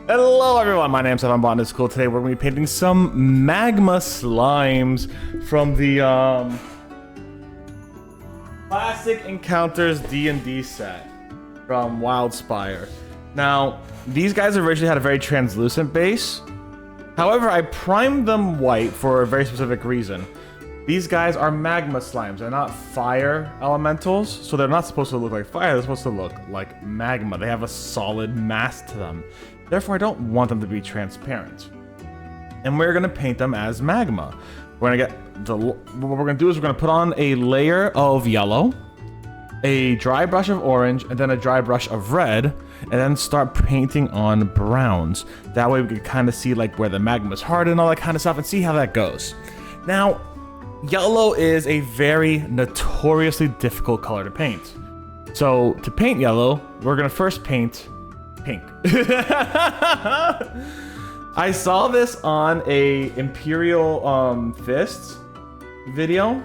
Hello everyone, my name's Botanist Cool. Today we're going to be painting some Magma slimes from the Classic Encounters D&D set from Wildspire. Now, these guys originally had a very translucent base. However, I primed them white for a very specific reason. These guys are magma slimes. They're not fire elementals, so they're not supposed to look like fire. They're supposed to look like magma. They have a solid mass to them. Therefore, I don't want them to be transparent. And we're gonna paint them as magma. We're gonna what we're gonna do is we're gonna put on a layer of yellow, a dry brush of orange, and then a dry brush of red, and then start painting on browns. That way we can kind of see like where the magma's hard and all that kind of stuff and see how that goes. Now, yellow is a very notoriously difficult color to paint. So to paint yellow, we're gonna first paint pink. I saw this on a Imperial Fists video.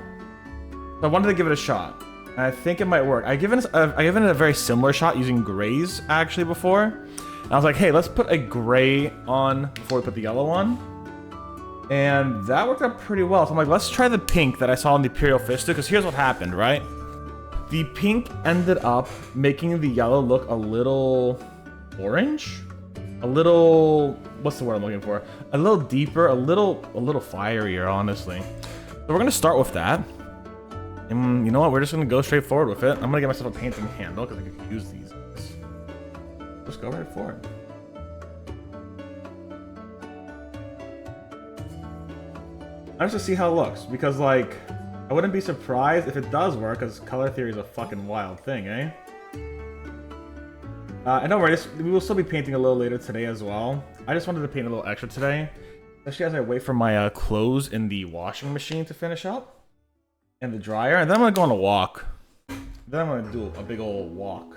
So I wanted to give it a shot. And I think it might work. I've given it a very similar shot using grays actually before. And I was like, hey, let's put a gray on before we put the yellow on. And that worked out pretty well. So I'm like, let's try the pink that I saw in the Imperial Fist, because here's what happened, right? The pink ended up making the yellow look a little orange, a little, what's the word I'm looking for? A little deeper, a little fierier, honestly. So we're gonna start with that. And you know what? We're just gonna go straight forward with it. I'm gonna get myself a painting handle because I can use these. Just go right for it. I just to see how it looks, because like, I wouldn't be surprised if it does work, because color theory is a fucking wild thing, eh? And don't worry, we will still be painting a little later today as well. I just wanted to paint a little extra today, especially as I wait for my clothes in the washing machine to finish up, and the dryer, and then I'm gonna go on a walk. Then I'm gonna do a big old walk.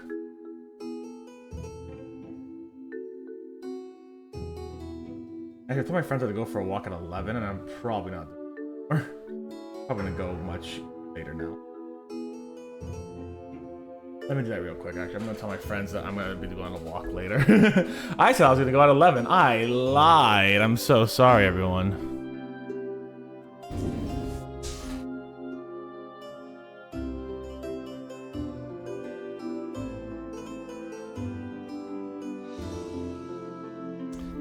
I told my friends to go for a walk at 11, and I'm probably not. Probably gonna go much later now. Let me do that real quick, actually. I'm gonna tell my friends that I'm gonna be going on a walk later. I said I was gonna go at 11. I lied. I'm so sorry, everyone.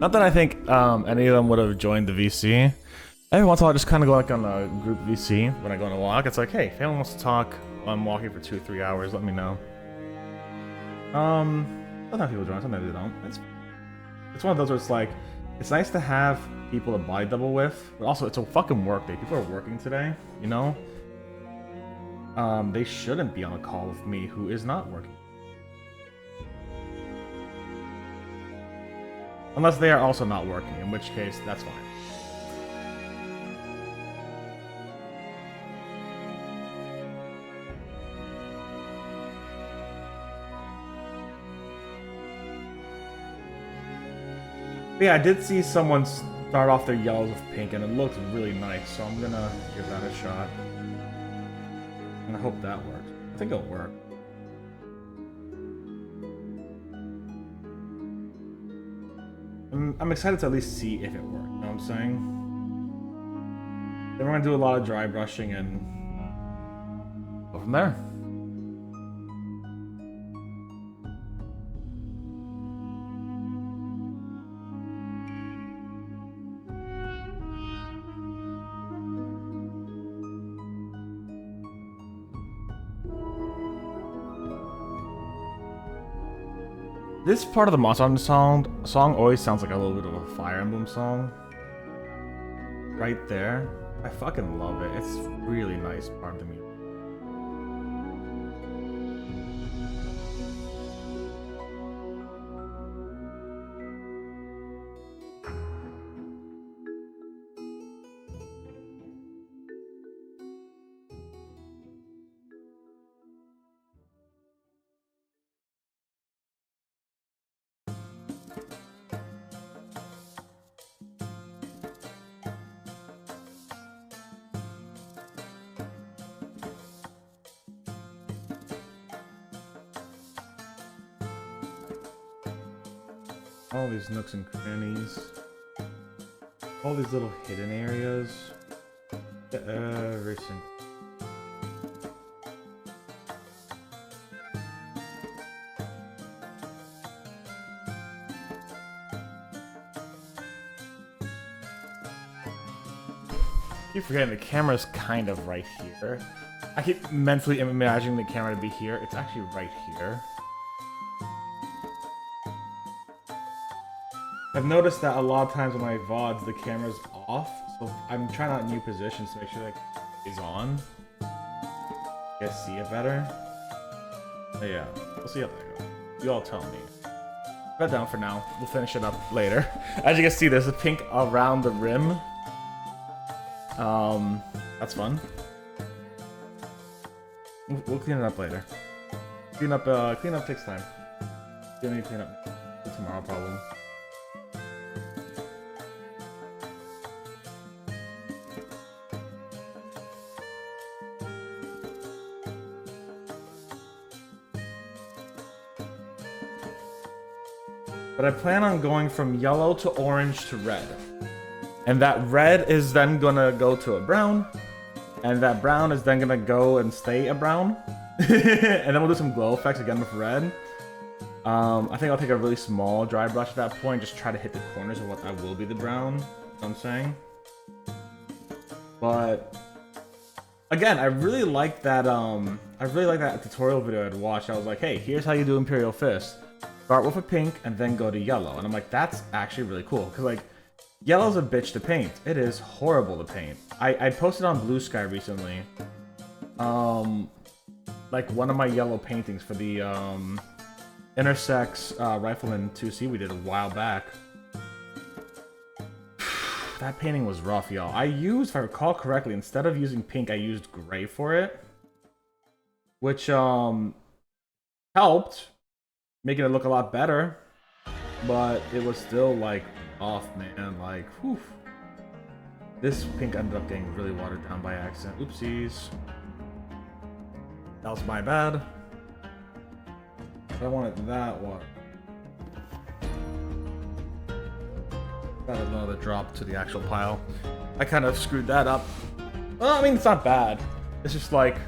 Not that I think any of them would have joined the VC. Every once in a while, I just kind of go like on a group VC when I go on a walk. It's like, hey, if anyone wants to talk while I'm walking for 2 or 3 hours, let me know. Sometimes people join, sometimes they don't. It's one of those where it's like, it's nice to have people to buy double with, but also it's a fucking work day. People are working today, you know? They shouldn't be on a call with me who is not working. Unless they are also not working, in which case, that's fine. But yeah, I did see someone start off their yellows with pink, and it looks really nice, so I'm gonna give that a shot. And I hope that works. I think it'll work. I'm excited to at least see if it works, you know what I'm saying? Then we're gonna do a lot of dry brushing and go from there. This part of the Monster Hunter song always sounds like a little bit of a Fire Emblem song. Right there. I fucking love it. It's a really nice part of the music. all these nooks and crannies, all these little hidden areas, every single. I keep forgetting the camera's kind of right here. I keep mentally imagining the camera to be here. It's actually right here. I've noticed that a lot of times in my VODs, the camera's off. So I'm trying out new positions to make sure that it's on. You guys see it better? But yeah, we'll see how that goes. You all tell me. Put that down for now. We'll finish it up later. As you can see, there's a pink around the rim. That's fun. We'll clean it up later. Clean up takes time. You don't need to clean up tomorrow, probably. But I plan on going from yellow to orange to red. And that red is then gonna go to a brown. And that brown is then gonna go and stay a brown. And then we'll do some glow effects again with red. I think I'll take a really small dry brush at that point, just try to hit the corners of what that will be the brown. You know what I'm saying? But again, I really like that tutorial video I'd watched. I was like, hey, here's how you do Imperial Fist. Start with a pink and then go to yellow. And I'm like, that's actually really cool. Because like, yellow's a bitch to paint. It is horrible to paint. I posted on Blue Sky recently. Like one of my yellow paintings for the Intersex Rifleman 2C we did a while back. That painting was rough, y'all. I used, if I recall correctly, instead of using pink, I used gray for it. Which helped, making it look a lot better. But it was still like off, man. Like, whew. This pink ended up getting really watered down by accident. Oopsies. That was my bad. I wanted that water. Got another drop to the actual pile. I kind of screwed that up. Well, I mean, it's not bad. It's just like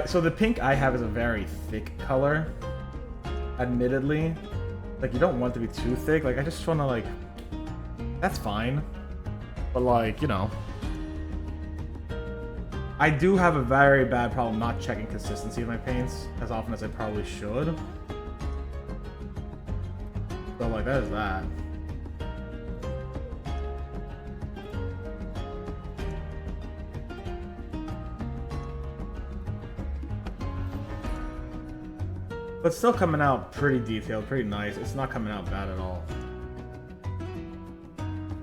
so the pink I have is a very thick color. Admittedly, like you don't want it to be too thick. Like I just want to like, that's fine. But like, you know, I do have a very bad problem not checking consistency of my paints as often as I probably should. So like that is that. But still coming out pretty detailed, pretty nice. It's not coming out bad at all.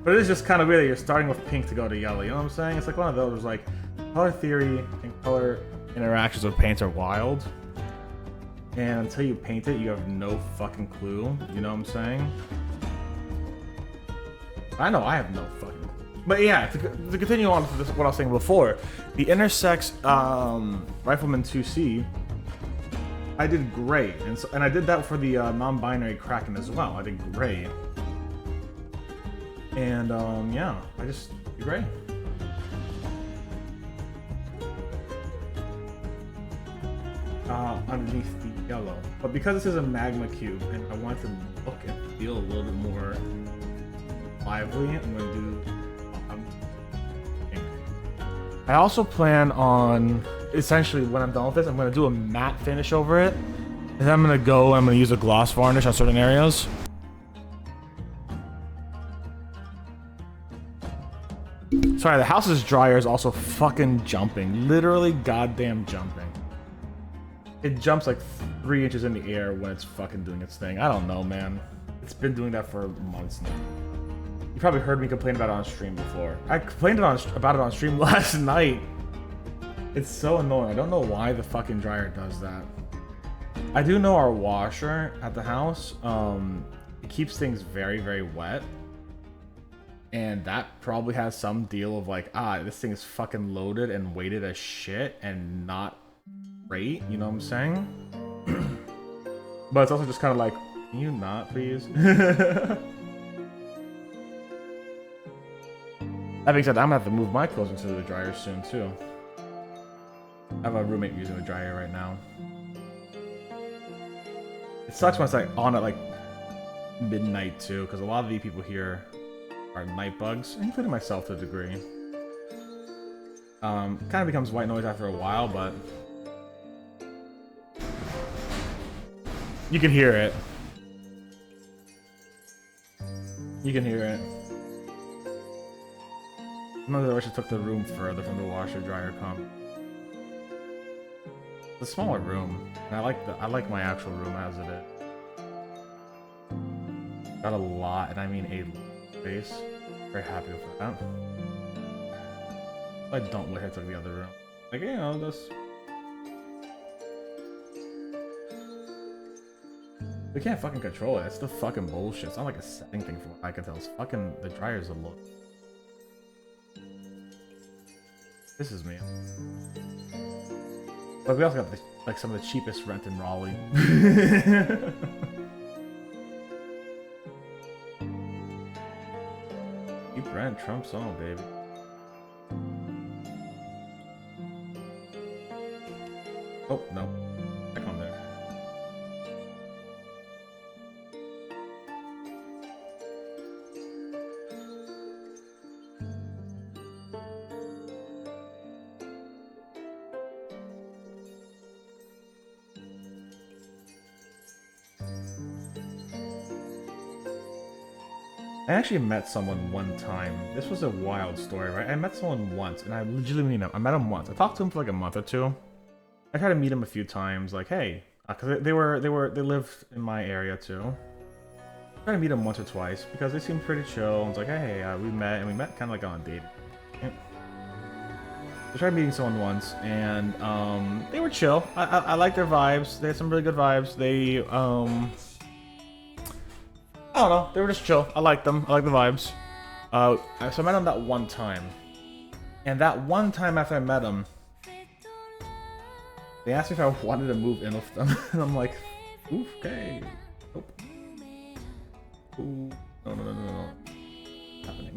But it is just kind of weird that you're starting with pink to go to yellow, you know what I'm saying? It's like one of those, like, color theory and color interactions with paints are wild. And until you paint it, you have no fucking clue, you know what I'm saying? I know I have no fucking clue. But yeah, to continue on to this, what I was saying before, the Intersex Rifleman 2C, I did great. And I did that for the non-binary Kraken as well. I did great. And yeah, I just did great. Underneath the yellow. But because this is a magma cube and I want it to look and feel a little bit more lively, I'm gonna do pink. I also plan on, essentially when I'm done with this, I'm gonna do a matte finish over it. And then I'm gonna use a gloss varnish on certain areas. Sorry, the house's dryer is also fucking jumping. Literally goddamn jumping. It jumps like 3 inches in the air when it's fucking doing its thing. I don't know, man. It's been doing that for months now. You probably heard me complain about it on stream before. I complained about it on stream last night. It's so annoying. I don't know why the fucking dryer does that. I do know our washer at the house, it keeps things very, very wet. And that probably has some deal of like, this thing is fucking loaded and weighted as shit and not great, you know what I'm saying? But it's also just kind of like Can you not, please? That being said, I'm gonna have to move my clothes into the dryer soon too. I have a roommate using the dryer right now. It sucks when it's like on at like midnight too, because a lot of the people here are night bugs, including myself to a degree. Kind of becomes white noise after a while, but you can hear it. You can hear it. Sometimes I wish I took the room further from the washer dryer comp. It's a smaller room, and I like my actual room as it is. Got a lot, and I mean a lot of space. Very happy with that. I don't wish I took the other room. Like, you know, this. We can't fucking control it. It's the fucking bullshit. It's not like a setting thing from what I can tell. It's fucking the dryer's a look. This is me. But we also got like some of the cheapest rent in Raleigh. Cheap rent, Trump's on, baby. Oh, no. Back on there. I actually met someone one time. This was a wild story, right? I met someone once, and I legitimately I met him once. I talked to him for like a month or two. I tried to meet him a few times, like, hey, because they lived in my area too. I tried to meet him once or twice because they seemed pretty chill. I was like, hey, we met kind of like on a date. I tried meeting someone once, and they were chill. I liked their vibes. They had some really good vibes. They I don't know. They were just chill. I liked them. I liked the vibes. So I met them that one time. And that one time after I met them, they asked me if I wanted to move in with them. And I'm like, oof, okay. Nope. Ooh. No. Happening.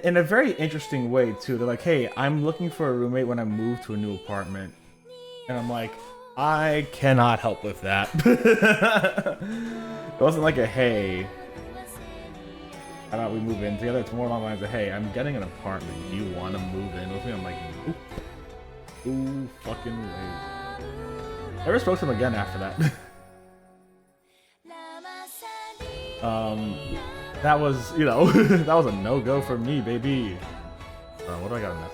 In a very interesting way, too. They're like, hey, I'm looking for a roommate when I move to a new apartment. And I'm like, I cannot help with that. It wasn't like a hey, how about we move in together? It's more along the lines of, hey, I'm getting an apartment. Do you want to move in with me? I'm like, nope. Ooh, fucking way. Never spoke to him again after that. That was, you know, that was a no-go for me, baby. What do I got in that?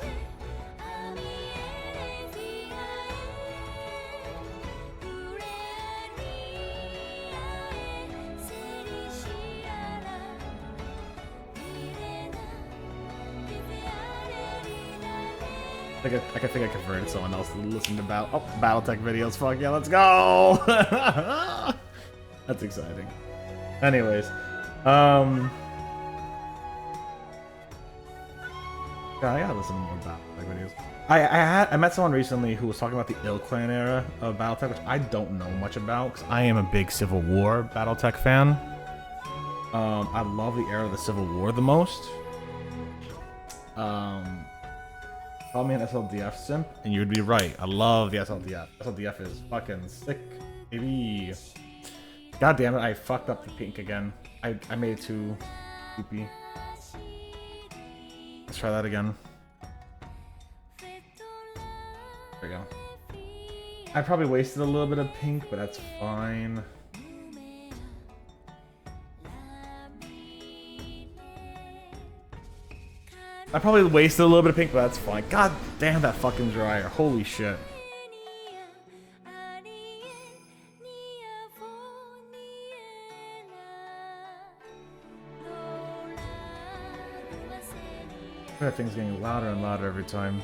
I think I converted someone else to listen to Battletech videos. Fuck yeah, let's go! That's exciting. Anyways, God, I gotta listen to more Battletech videos. I met someone recently who was talking about the Ill Clan era of Battletech, which I don't know much about because I am a big Civil War Battletech fan. I love the era of the Civil War the most. Call me an SLDF simp, and you'd be right. I love the SLDF. SLDF is fucking sick, baby. God damn it, I fucked up the pink again. I made it too goopy. Let's try that again. There we go. I probably wasted a little bit of pink, but that's fine. I probably wasted a little bit of pink, but that's fine. God damn that fucking dryer. Holy shit. That thing's getting louder and louder every time.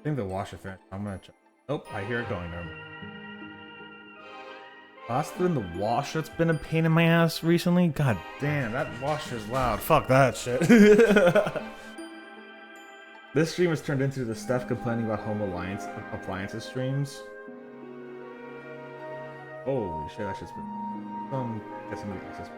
I think the washer finished. I'm gonna check. Oh, I hear it going there. That's been the washer that's been a pain in my ass recently. God damn, that washer's loud. Fuck that shit. This stream has turned into the Steph complaining about home appliances streams. Holy shit, that shit's been guessing the access.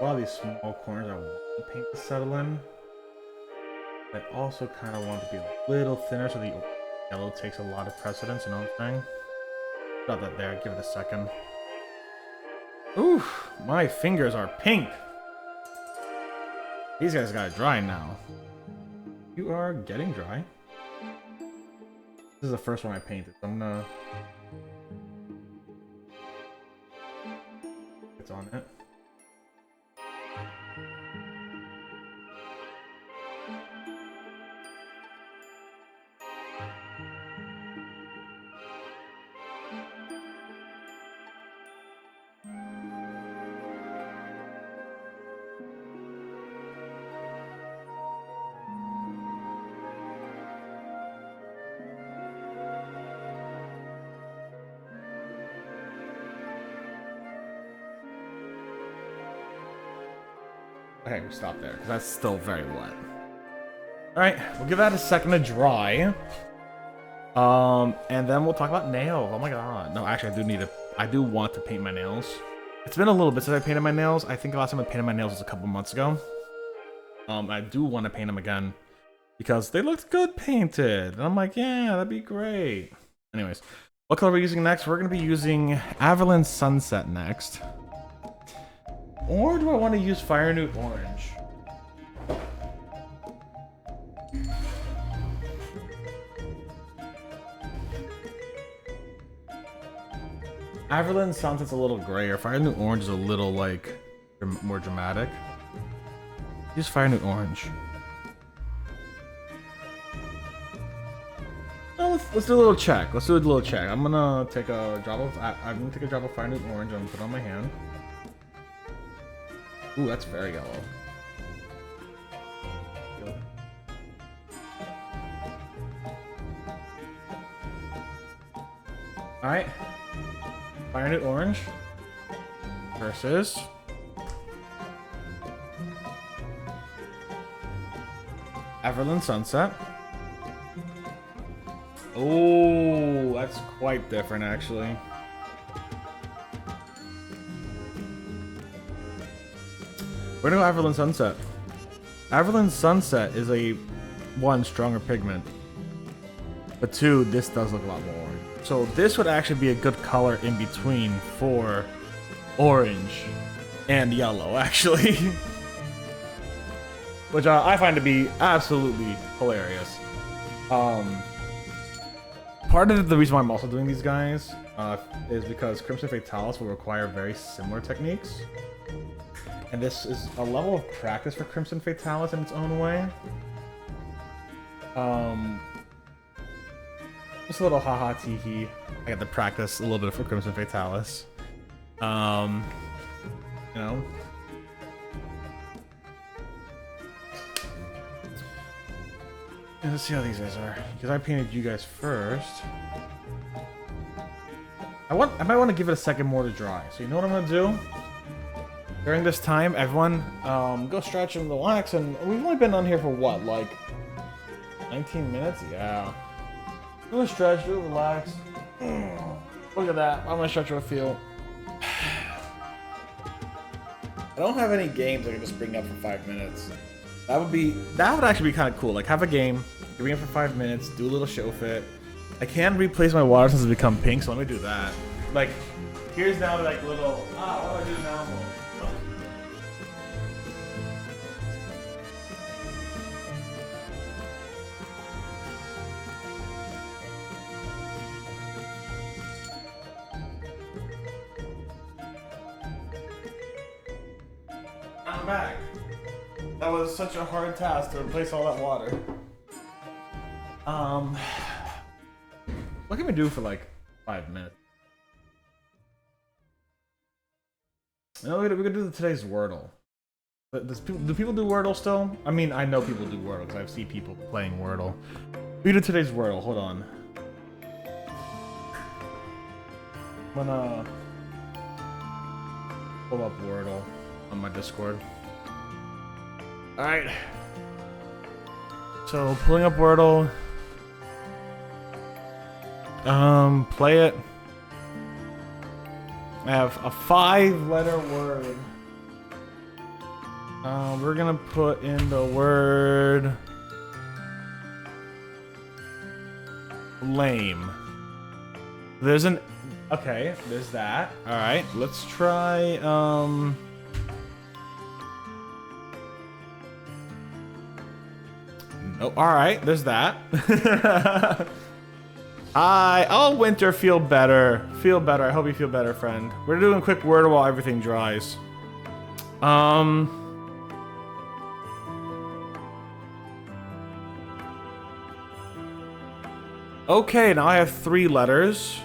A lot of these small corners I want the paint to settle in. I also kind of want it to be a little thinner so the yellow takes a lot of precedence, you know what I'm saying? Got that there, give it a second. Oof, my fingers are pink. These guys gotta dry now. You are getting dry. This is the first one I painted, so I'm gonna... It's on it. Okay, we stop there because that's still very wet. All right, we'll give that a second to dry. And then we'll talk about nails. Oh my god. No, actually, I do want to paint my nails. It's been a little bit since I painted my nails. I think the last time I painted my nails was a couple months ago. I do want to paint them again because they looked good painted. And I'm like, yeah, that'd be great. Anyways, what color are we using next? We're gonna be using Averland Sunset next. Or do I want to use Fire Newt Orange? Averland Sunset's a little grayer. Fire Newt Orange is a little, like, more dramatic. Use Fire Newt Orange. Oh, let's do a little check. Let's do a little check. I'm gonna take a drop of Fire Newt Orange and put it on my hand. Ooh, that's very yellow. Alright. Fire Newt Orange versus Averland Sunset. Oh, that's quite different, actually. We're gonna go Averland Sunset. Averland Sunset is a, one, stronger pigment, but two, this does look a lot more orange. So this would actually be a good color in between for orange and yellow, actually. Which I find to be absolutely hilarious. Part of the reason why I'm also doing these guys is because Crimson Fatalis will require very similar techniques. And this is a level of practice for Crimson Fatalis in its own way. Just a little haha tee-hee. I got to practice a little bit for Crimson Fatalis. You know. Let's see how these guys are. Because I painted you guys first. I might want to give it a second more to dry. So you know what I'm gonna do? During this time, everyone, go stretch and relax. And we've only been on here for what, like 19 minutes? Yeah. I'm gonna stretch, do relax. Look at that. I'm gonna stretch with a feel. I don't have any games I can just bring up for 5 minutes. That would actually be kind of cool. Like, have a game, bring it for 5 minutes, do a little show fit. I can replace my water since it's become pink, so let me do that. Like, here's now like little, what do I do now? I'm back. That was such a hard task to replace all that water. What can we do for like 5 minutes? You know, we could do today's Wordle. Do people do Wordle still? I mean, I know people do Wordle because I've seen people playing Wordle. We do today's Wordle. Hold on. I'm gonna pull up Wordle on my Discord. Alright. So, pulling up Wordle. Play it. I have a 5-letter word. We're gonna put in the word lame. There's an okay, there's that. Alright, let's try no, alright, there's that. Oh, Winter, feel better. Feel better. I hope you feel better, friend. We're doing a quick Wordle while everything dries. Okay, now I have 3 letters.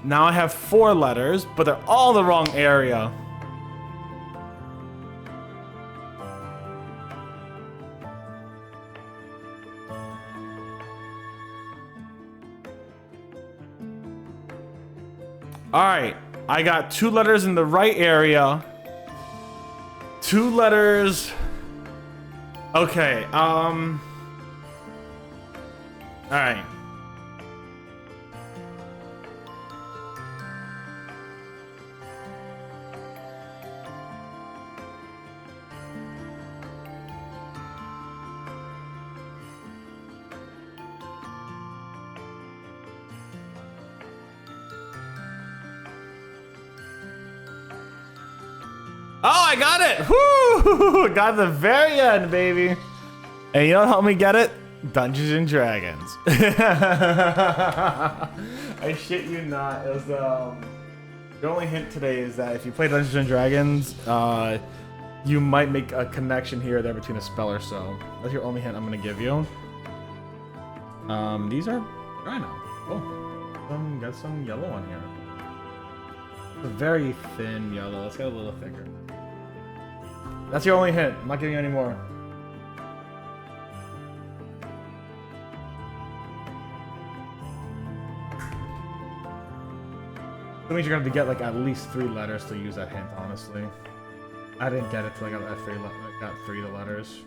Now I have 4 letters, but they're all the wrong area. Alright, I got 2 letters in the right area. 2 letters. Okay, alright. Oh, I got it! Woo! Got the very end, baby. And you know what helped me get it? Dungeons and Dragons. I shit you not. It was the only hint today is that if you play Dungeons and Dragons, you might make a connection here or there between a spell or so. That's your only hint I'm gonna give you. These are dry now. Oh, got some yellow on here. It's a very thin yellow. Let's get a little thicker. That's your only hint. I'm not giving you any more. That means you're gonna have to get like at least 3 letters to use that hint, honestly. I didn't get it till I got 3 of the letters.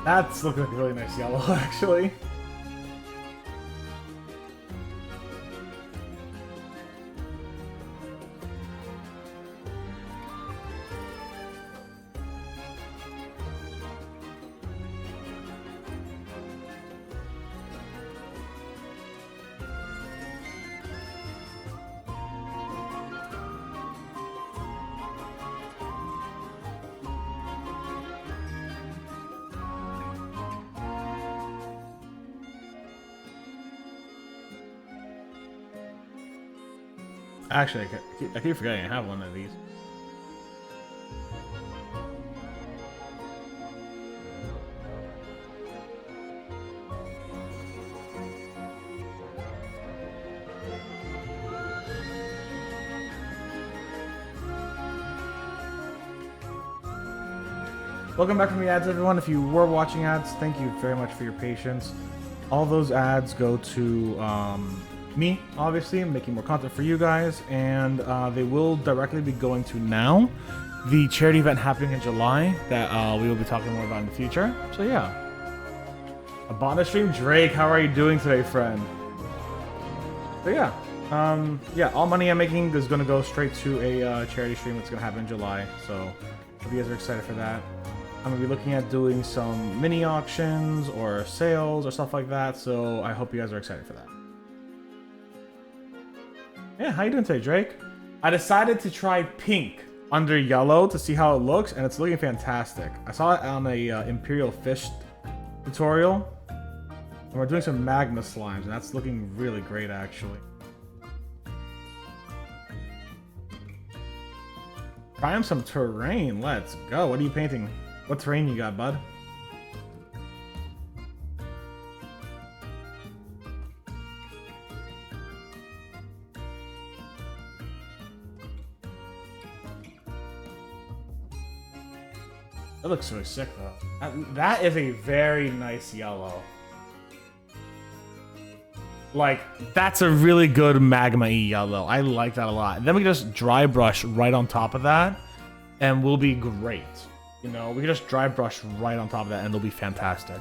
That's looking like a really nice yellow, actually. Actually, I keep forgetting I have one of these. Welcome back from the ads, everyone. If you were watching ads, thank you very much for your patience. All those ads go to me, obviously, making more content for you guys, and they will directly be going to now, the charity event happening in July that we will be talking more about in the future. So yeah. A Botanist stream, Drake, how are you doing today, friend? So yeah. Yeah, all money I'm making is going to go straight to a charity stream that's going to happen in July, so hope you guys are excited for that. I'm going to be looking at doing some mini auctions or sales or stuff like that, so I hope you guys are excited for that. Yeah, how you doing today, Drake? I decided to try pink under yellow to see how it looks, and it's looking fantastic. I saw it on a Imperial Fish tutorial, and we're doing some Magma slimes, and that's looking really great, actually. Try some terrain, let's go. What are you painting? What terrain you got, bud? That looks really sick, though. That is a very nice yellow. Like, that's a really good magma-y yellow. I like that a lot. And then we can just dry brush right on top of that, and we'll be great. You know, we can just dry brush right on top of that, and it'll be fantastic.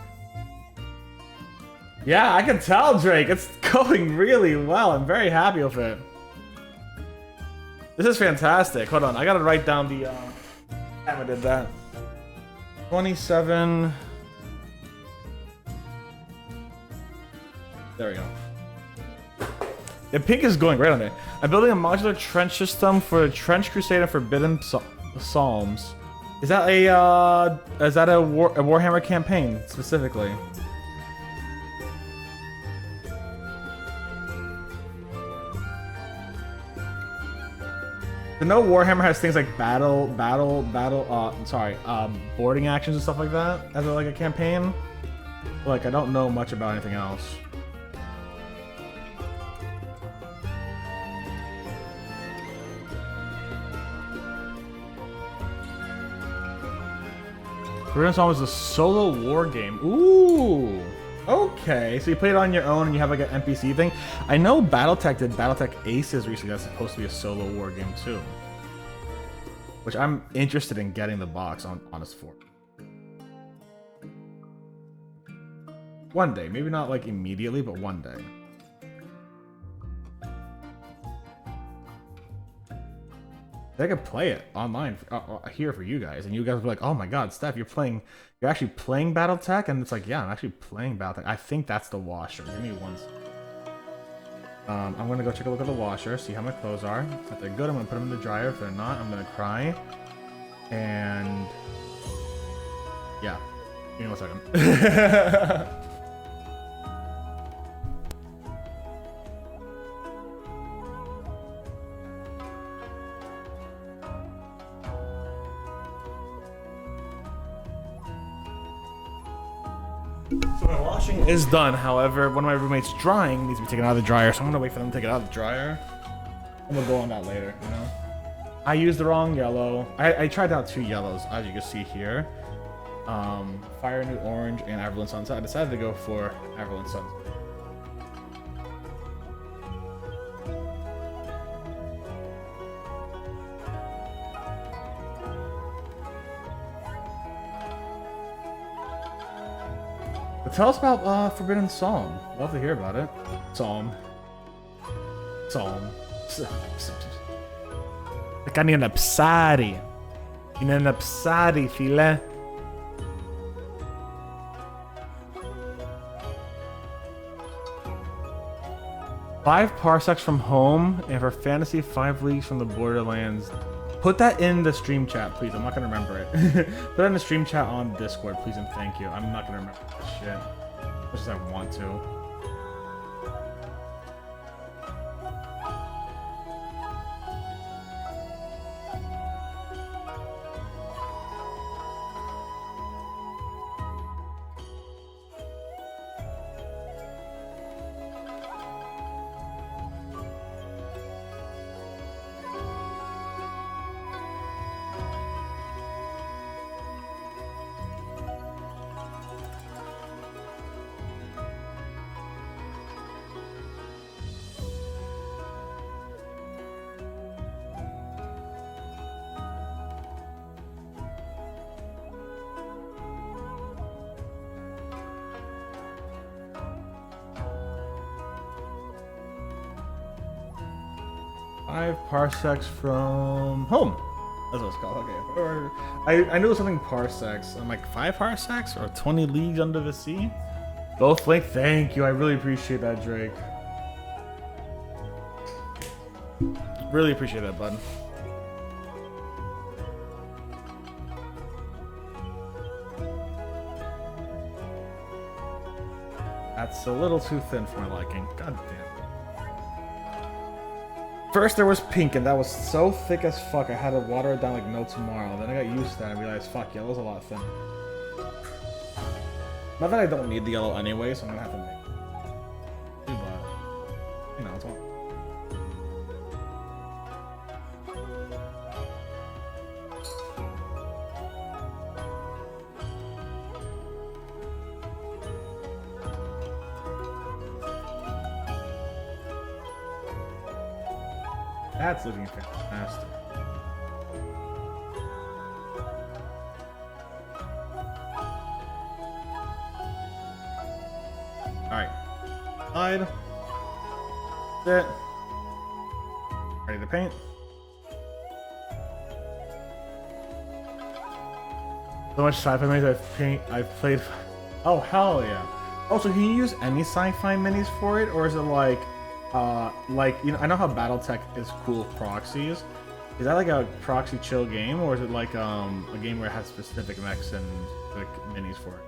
Yeah, I can tell, Drake. It's going really well. I'm very happy with it. This is fantastic. Hold on, I gotta write down the time I did that. 27. There we go. The pink is going great on it. I'm building a modular trench system for Trench Crusade and Forbidden Psalms. Is that a Warhammer campaign specifically? I know Warhammer has things like boarding actions and stuff like that as like a campaign. Like, I don't know much about anything else. Forbidden Psalm is a solo war game. Ooh! Okay, so you play it on your own and you have like an NPC thing. I know Battletech did Battletech Aces recently. That's supposed to be a solo war game too. Which I'm interested in getting the box on Honest for. One day. Maybe not like immediately, but one day. I could play it online here for you guys, and you guys will be like, "Oh my God, Steph, you're actually playing BattleTech," and it's like, "Yeah, I'm actually playing BattleTech." I think that's the washer. Give me one. I'm gonna go take a look at the washer, see how my clothes are. If they're good, I'm gonna put them in the dryer. If they're not, I'm gonna cry. And yeah, give me 1 second. So my washing is done. However, one of my roommates' drying needs to be taken out of the dryer, so I'm gonna wait for them to take it out of the dryer. And we'll go on that later, you know? I used the wrong yellow. I tried out 2 yellows, as you can see here. Fire New Orange and Averland Sunset. I decided to go for Averland Sunset. Tell us about Forbidden Psalm. Love to hear about it. Psalm. Kanina psari. Inana psari, file. Five parsecs from home, and for fantasy, 5 leagues from the borderlands. Put that in the stream chat, please. I'm not gonna remember it. Put it in the stream chat on Discord, please, and thank you. I'm not gonna remember this shit. Much as I want to. 5 parsecs from home. That's what it's called. Okay. Or, I knew it was something parsecs. I'm like 5 parsecs or 20 leagues under the sea. Both link. Thank you. I really appreciate that, Drake. Really appreciate that, bud. That's a little too thin for my liking. God damn. First there was pink, and that was so thick as fuck I had to water it down like no tomorrow. Then I got used to that and realized, fuck, yellow's a lot thin. Not that I don't need the yellow anyway, so I'm gonna have to make it. But, you know, it's all. That's looking fantastic. Alright. Slide. Sit. Ready to paint. So much sci-fi minis I've played. Oh hell yeah. Also, can you use any sci-fi minis for it, or is it like you know, I know how BattleTech is cool with proxies. Is that like a proxy chill game, or is it like a game where it has specific mechs and like minis for it?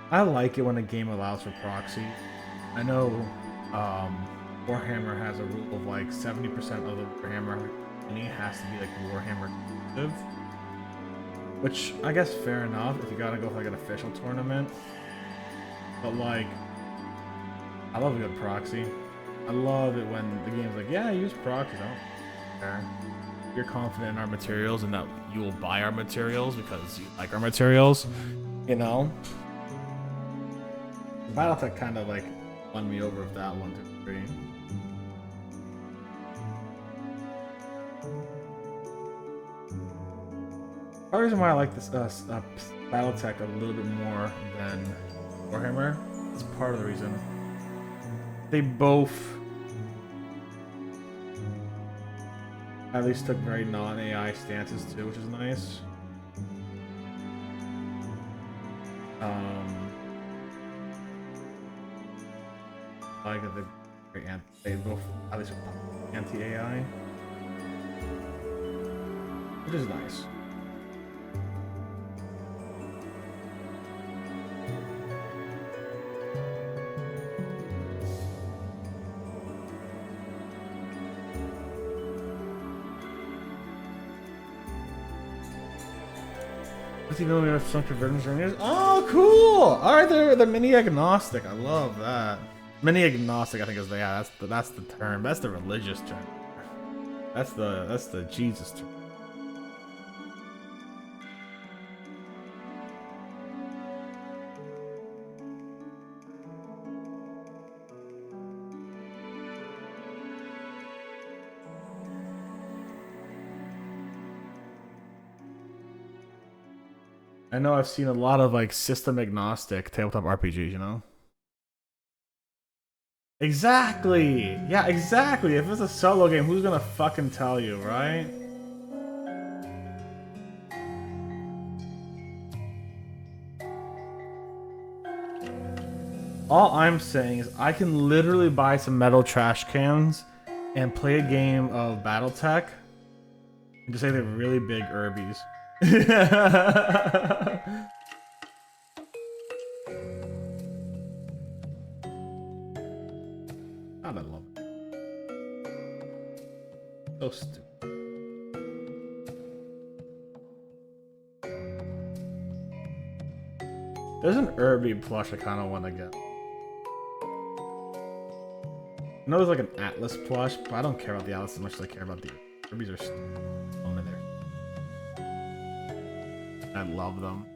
I like it when a game allows for proxy. I know Warhammer has a rule of like 70% of the Warhammer mini has to be like Warhammer exclusive. Which I guess fair enough if you gotta go for like an official tournament. But like, I love a good proxy. I love it when the game's like, yeah, I use proxies. I don't care. You're confident in our materials and that you will buy our materials because you like our materials, you know? BattleTech kind of like won me over with that one to a degree. The reason why I like this BattleTech a little bit more than Warhammer is part of the reason. They both at least took very non-AI stances too, which is nice. I like that they both at least anti-AI, which is nice. Even we have some conversions. Oh, cool! All right, they're mini agnostic. I love that. Mini agnostic, I think is that's the term. That's the religious term. That's the Jesus term. I know I've seen a lot of like system agnostic tabletop RPGs, you know? Exactly! Yeah, exactly! If it's a solo game, who's gonna fucking tell you, right? All I'm saying is I can literally buy some metal trash cans and play a game of BattleTech And just say they're really big herbies. God, I love it. So stupid. There's an herby plush I kind of want to get. I know there's like an Atlas plush, but I don't care about the Atlas as much as I care about the herbies. Are in there. I love them.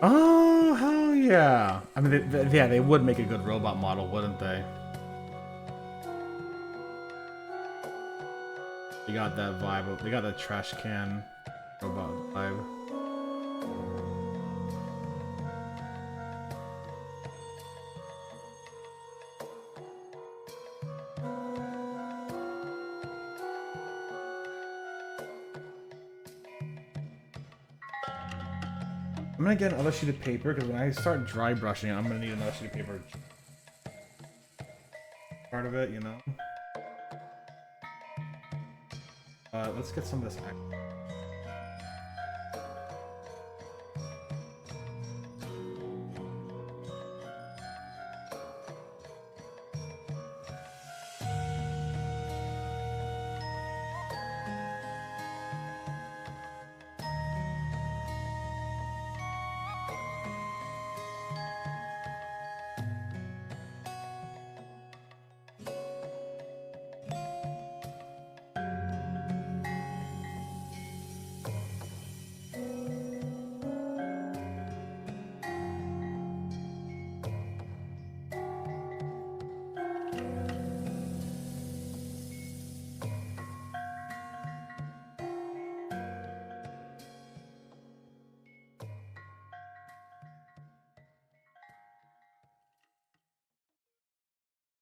Oh, hell yeah. I mean, yeah, they would make a good robot model, wouldn't they? You got that vibe. They got that trash can robot vibe. I'm gonna get another sheet of paper because when I start dry brushing it, I'm gonna need another sheet of paper. Part of it, you know. Let's get some of this.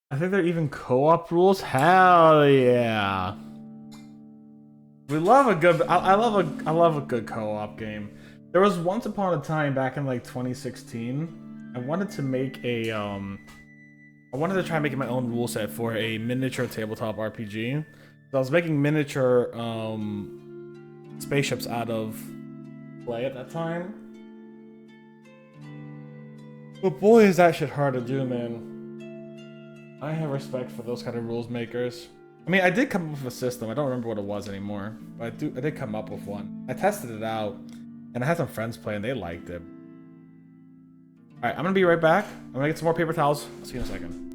I think there are even co-op rules. Hell yeah! We love a good. I love a good co-op game. There was once upon a time back in like 2016. I wanted to make a I wanted to try making my own rule set for a miniature tabletop RPG. So I was making miniature spaceships out of clay at that time. But boy, is that shit hard to do, man. I have respect for those kind of rules makers. I mean, I did come up with a system. I don't remember what it was anymore, but I did come up with one. I tested it out, and I had some friends play, and they liked it. All right, I'm gonna be right back. I'm gonna get some more paper towels. I'll see you in a second.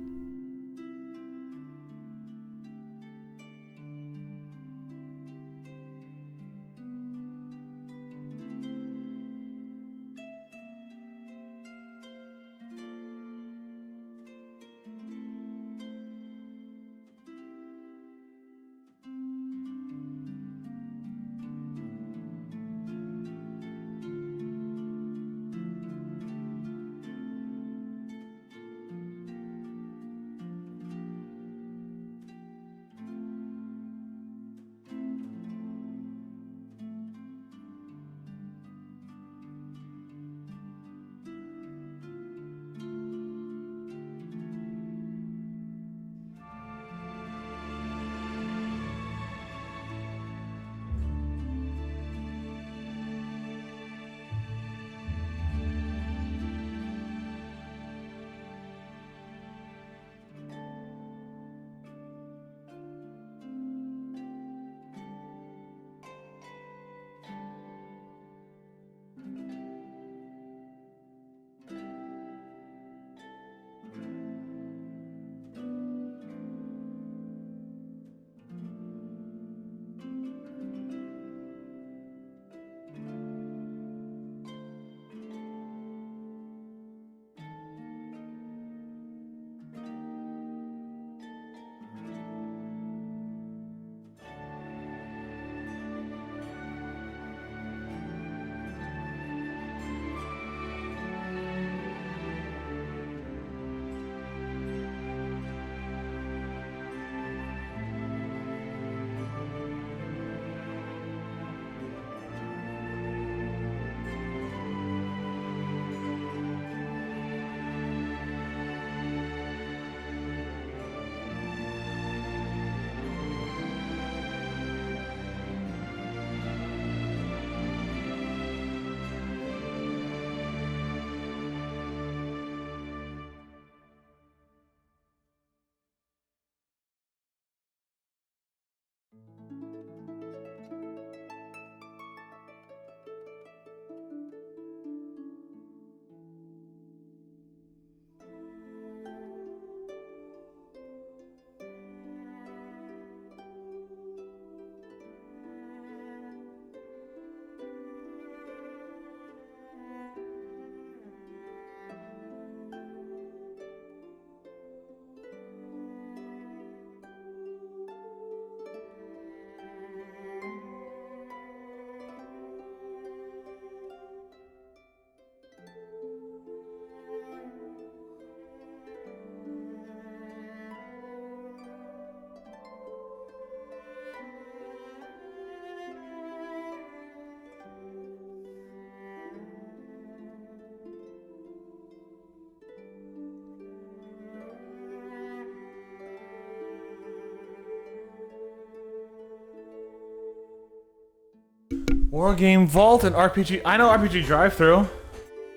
War Game Vault and RPG. I know RPG Drive-Thru.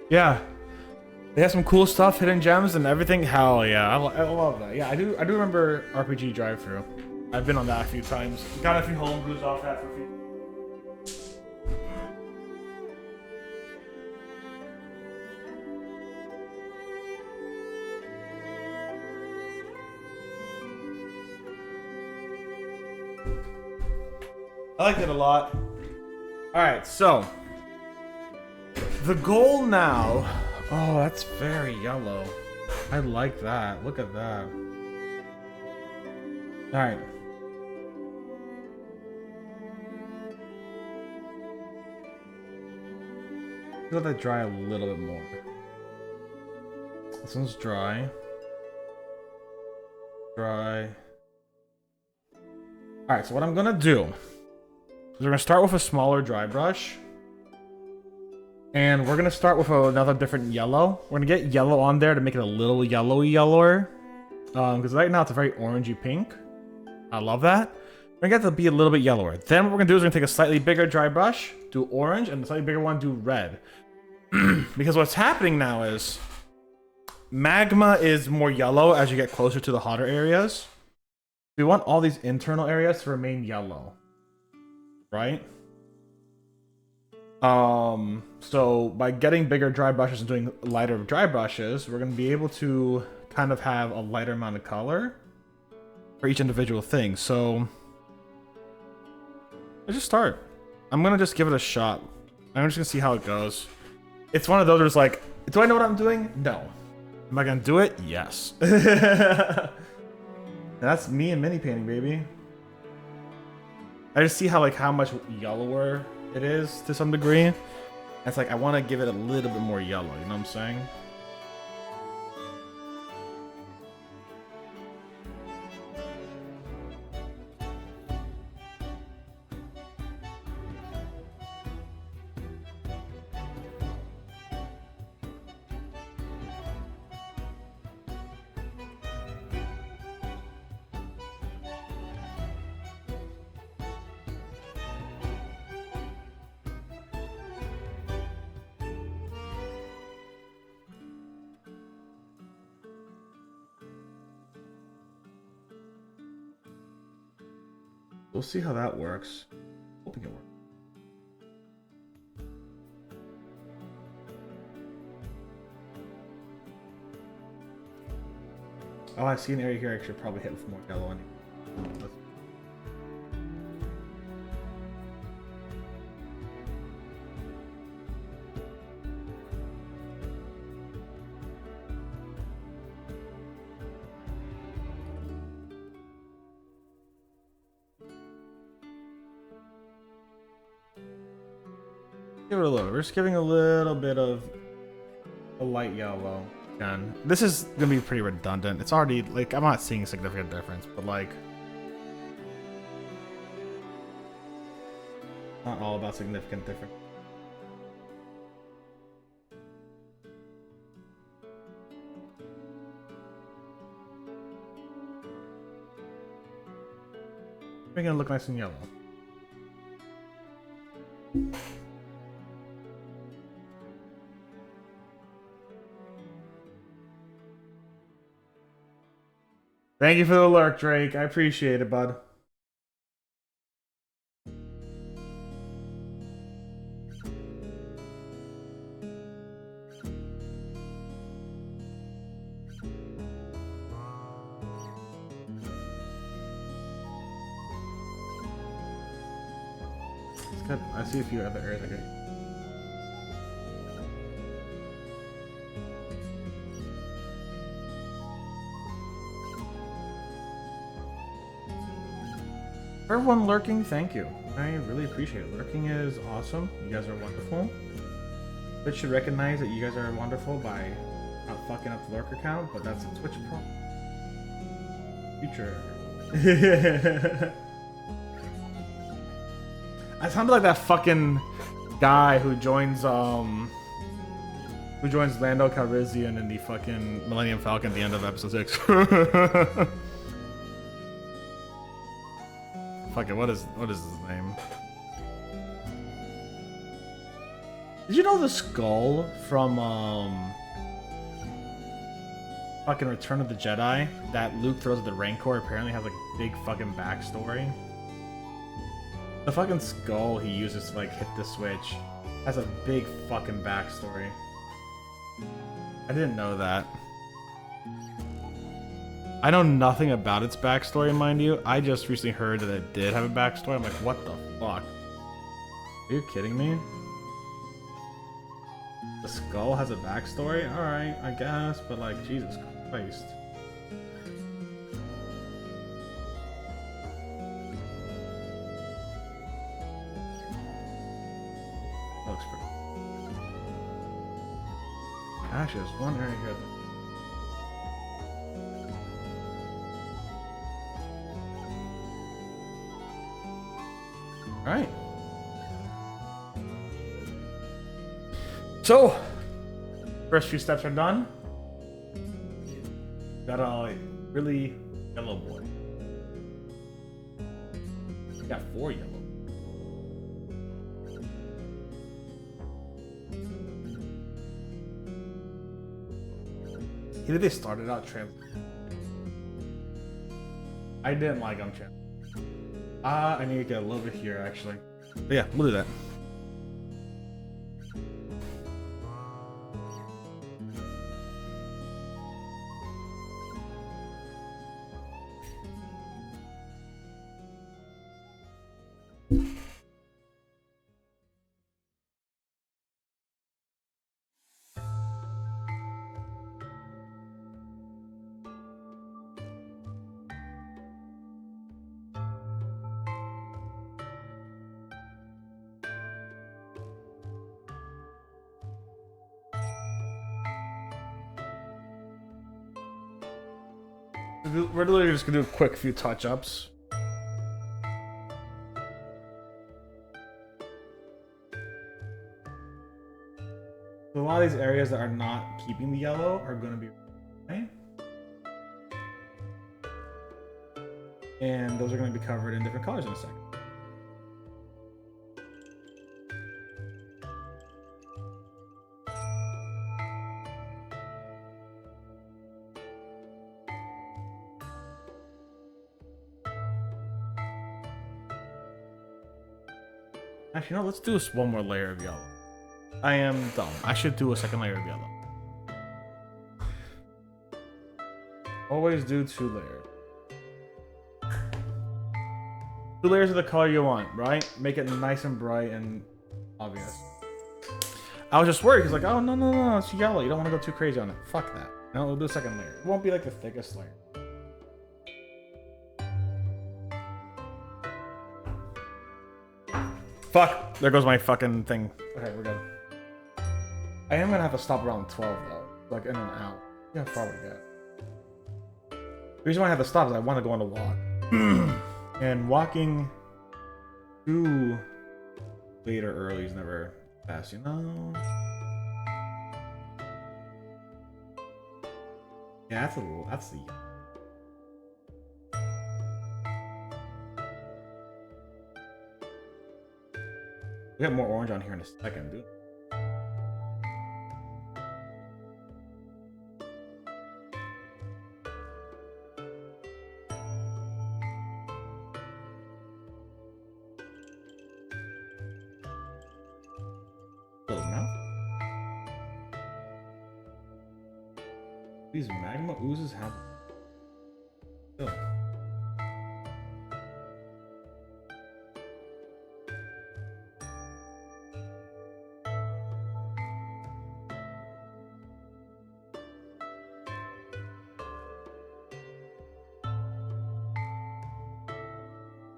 Yeah. They have some cool stuff, hidden gems and everything. Hell yeah, I love that. Yeah, I do remember RPG Drive-Thru. I've been on that a few times. Got a few homebrews off that for a few. I liked it a lot. Alright, so the goal now. Oh, that's very yellow. I like that. Look at that. Alright. Let that dry a little bit more. This one's dry. Dry. Alright, so what I'm gonna do is we're gonna start with a smaller dry brush. And we're gonna start with another different yellow. We're gonna get yellow on there to make it a little yellower. Because right now it's a very orangey pink. I love that. We're gonna get to be a little bit yellower. Then what we're gonna do is we're gonna take a slightly bigger dry brush, do orange, and a slightly bigger one, do red. Because what's happening now is magma is more yellow as you get closer to the hotter areas. We want all these internal areas to remain yellow. Right? So by getting bigger dry brushes and doing lighter dry brushes, we're going to be able to kind of have a lighter amount of color for each individual thing. So let's just start. I'm going to just give it a shot. I'm just going to see how it goes. It's one of those where it's like, do I know what I'm doing? No. Am I going to do it? Yes. That's me and mini painting, baby. I just see how much yellower it is to some degree. It's like I want to give it a little bit more yellow, you know what I'm saying? We'll see how that works. Hoping it works. Oh, I see an area here I should probably hit with more yellow anyway. Give it a little. We're just giving a little bit of a light yellow. Again, this is gonna be pretty redundant. It's already like I'm not seeing a significant difference, but like not all about significant difference. Making it look nice and yellow. Thank you for the lurk, Drake. I appreciate it, bud. I see a few other areas I could. For everyone lurking, thank you. I really appreciate it. Lurking is awesome. You guys are wonderful. Twitch should recognize that you guys are wonderful by not fucking up the lurker count, but that's a Twitch problem. Future. I sounded like that fucking guy who joins Lando Calrissian in the fucking Millennium Falcon at the end of episode 6. Fuck it, what is his name? Did you know the skull from fucking Return of the Jedi that Luke throws at the Rancor apparently has like a big fucking backstory? The fucking skull he uses to like hit the switch has a big fucking backstory. I didn't know that. I know nothing about its backstory, mind you. I just recently heard that it did have a backstory. I'm like, what the fuck? Are you kidding me? The skull has a backstory? Alright, I guess, but like, Jesus Christ. That looks pretty. Actually, there's one area here that... Alright. So, first few steps are done. Got a really yellow boy. We got 4 yellow. Either they started out trans. I didn't like them trans. I need to get a little bit here actually. But yeah, we'll do that. We're literally just gonna do a quick few touch-ups. So a lot of these areas that are not keeping the yellow are gonna be right. And those are gonna be covered in different colors in a second. Actually, no, let's do one more layer of yellow. I am dumb. I should do a second layer of yellow. Always do 2 layers. 2 layers of the color you want, right? Make it nice and bright and obvious. I was just worried because like, oh no, it's yellow. You don't want to go too crazy on it. Fuck that. No, we'll do a second layer. It won't be like the thickest layer. Fuck! There goes my fucking thing. Okay, we're good. I am gonna have to stop around 12 though. Like in and out. Yeah, probably good. The reason why I have to stop is I want to go on a walk. And walking too late or early is never fast, you know? Yeah, that's the... We got more orange on here in a second, dude. Little mouth. These magma oozes have... Oh.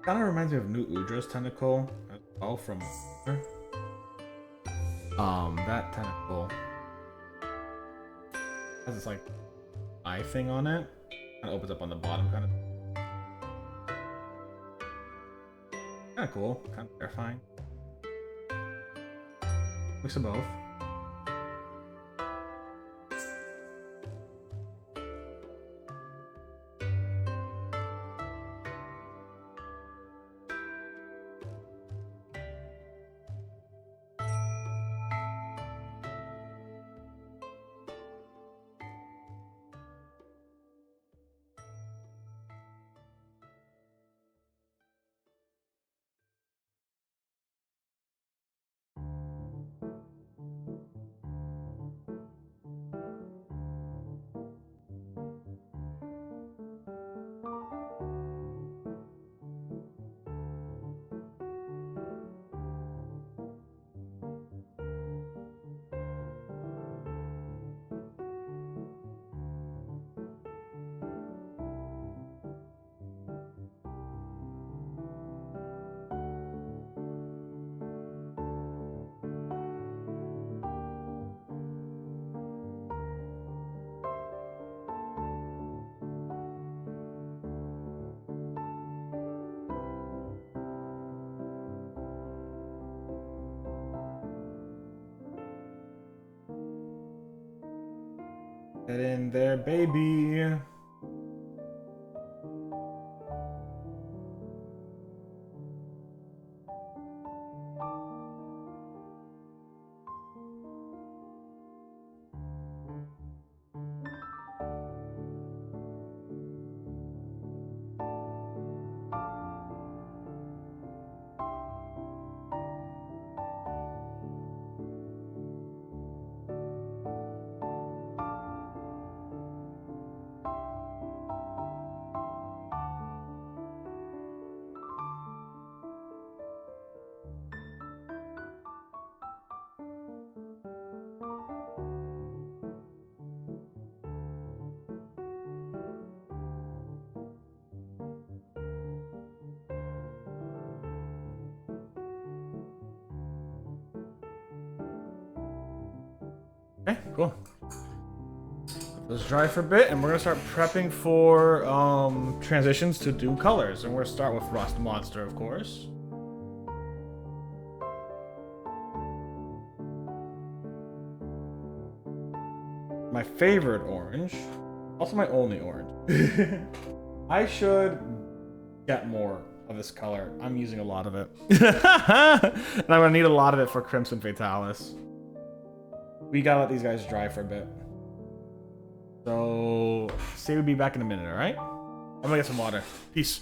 Kind of reminds me of New Udra's tentacle as well from that tentacle has this like eye thing on it. Kind of opens up on the bottom, kind of cool, kind of terrifying. Mix of both. Get in there, baby. Okay, cool. Let's dry for a bit, and we're gonna start prepping for transitions to do colors. And we're gonna start with Rust Monster, of course. My favorite orange, also my only orange. I should get more of this color. I'm using a lot of it. And I'm gonna need a lot of it for Crimson Fatalis. We gotta let these guys dry for a bit. So, say we'll be back in a minute, alright? I'm gonna get some water. Peace.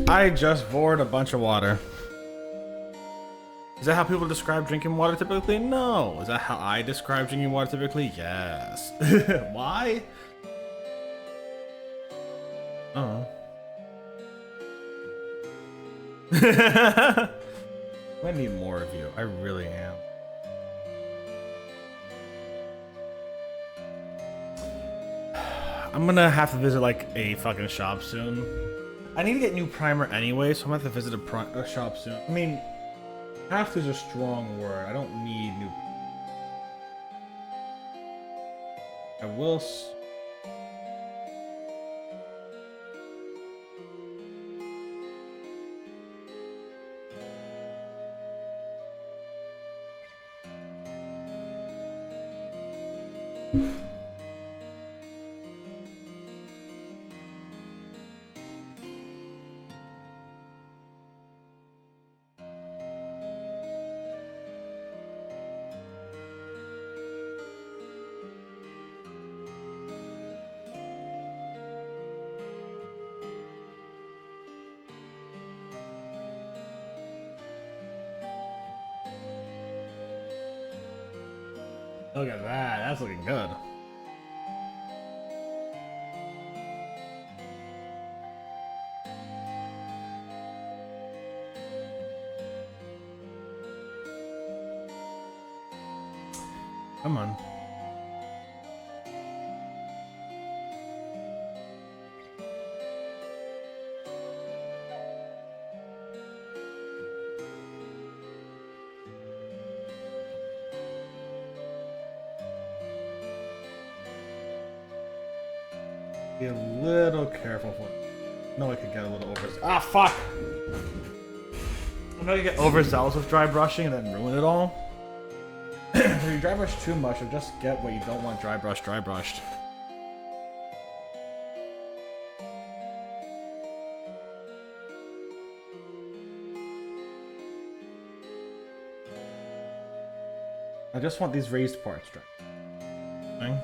I just poured a bunch of water. Is that how people describe drinking water typically? No. Is that how I describe drinking water typically? Yes. Why? Oh. I need more of you. I really am. I'm gonna have to visit like a fucking shop soon. I need to get new primer anyway, so I'm gonna have to visit a shop soon. I mean, have to is a strong word. I don't need new. I will. Look at that. That's looking good. Come on. Be a little careful for it. I know I could get a little over. Ah, fuck! I know you get overzealous with dry brushing and then ruin it all. If you dry brush too much, you'll just get what you don't want dry brushed. I just want these raised parts dry. Okay.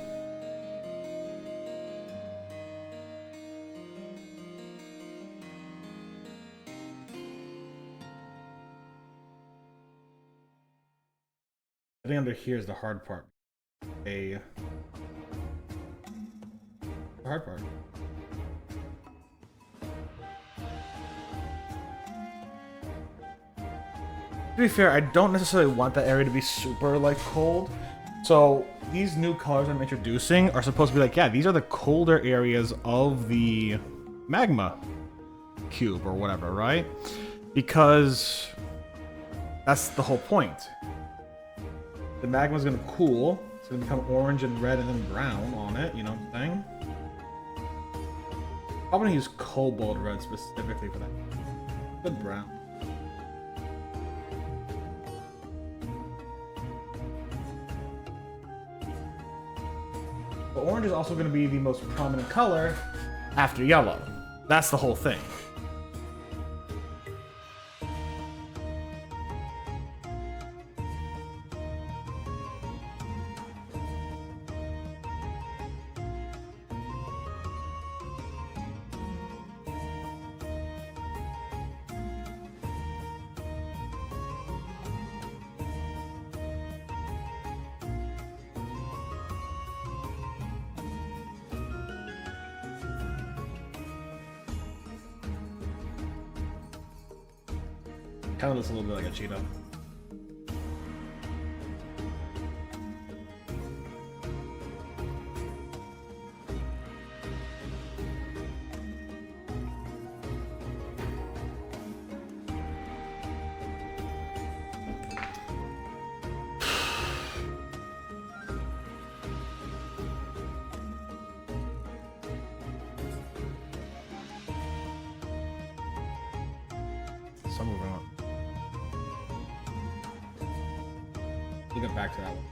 Getting under here is the hard part. The hard part. To be fair, I don't necessarily want that area to be super like cold. So these new colors I'm introducing are supposed to be like, yeah, these are the colder areas of the magma cube or whatever, right? Because that's the whole point. The magma is gonna cool. It's gonna become orange and red and then brown on it. You know what I'm saying? I'm gonna use cobalt red specifically for that. Good brown. But orange is also going to be the most prominent color after yellow. That's the whole thing. Kind of looks a little bit like a cheetah. So moving on. We'll get back to that one.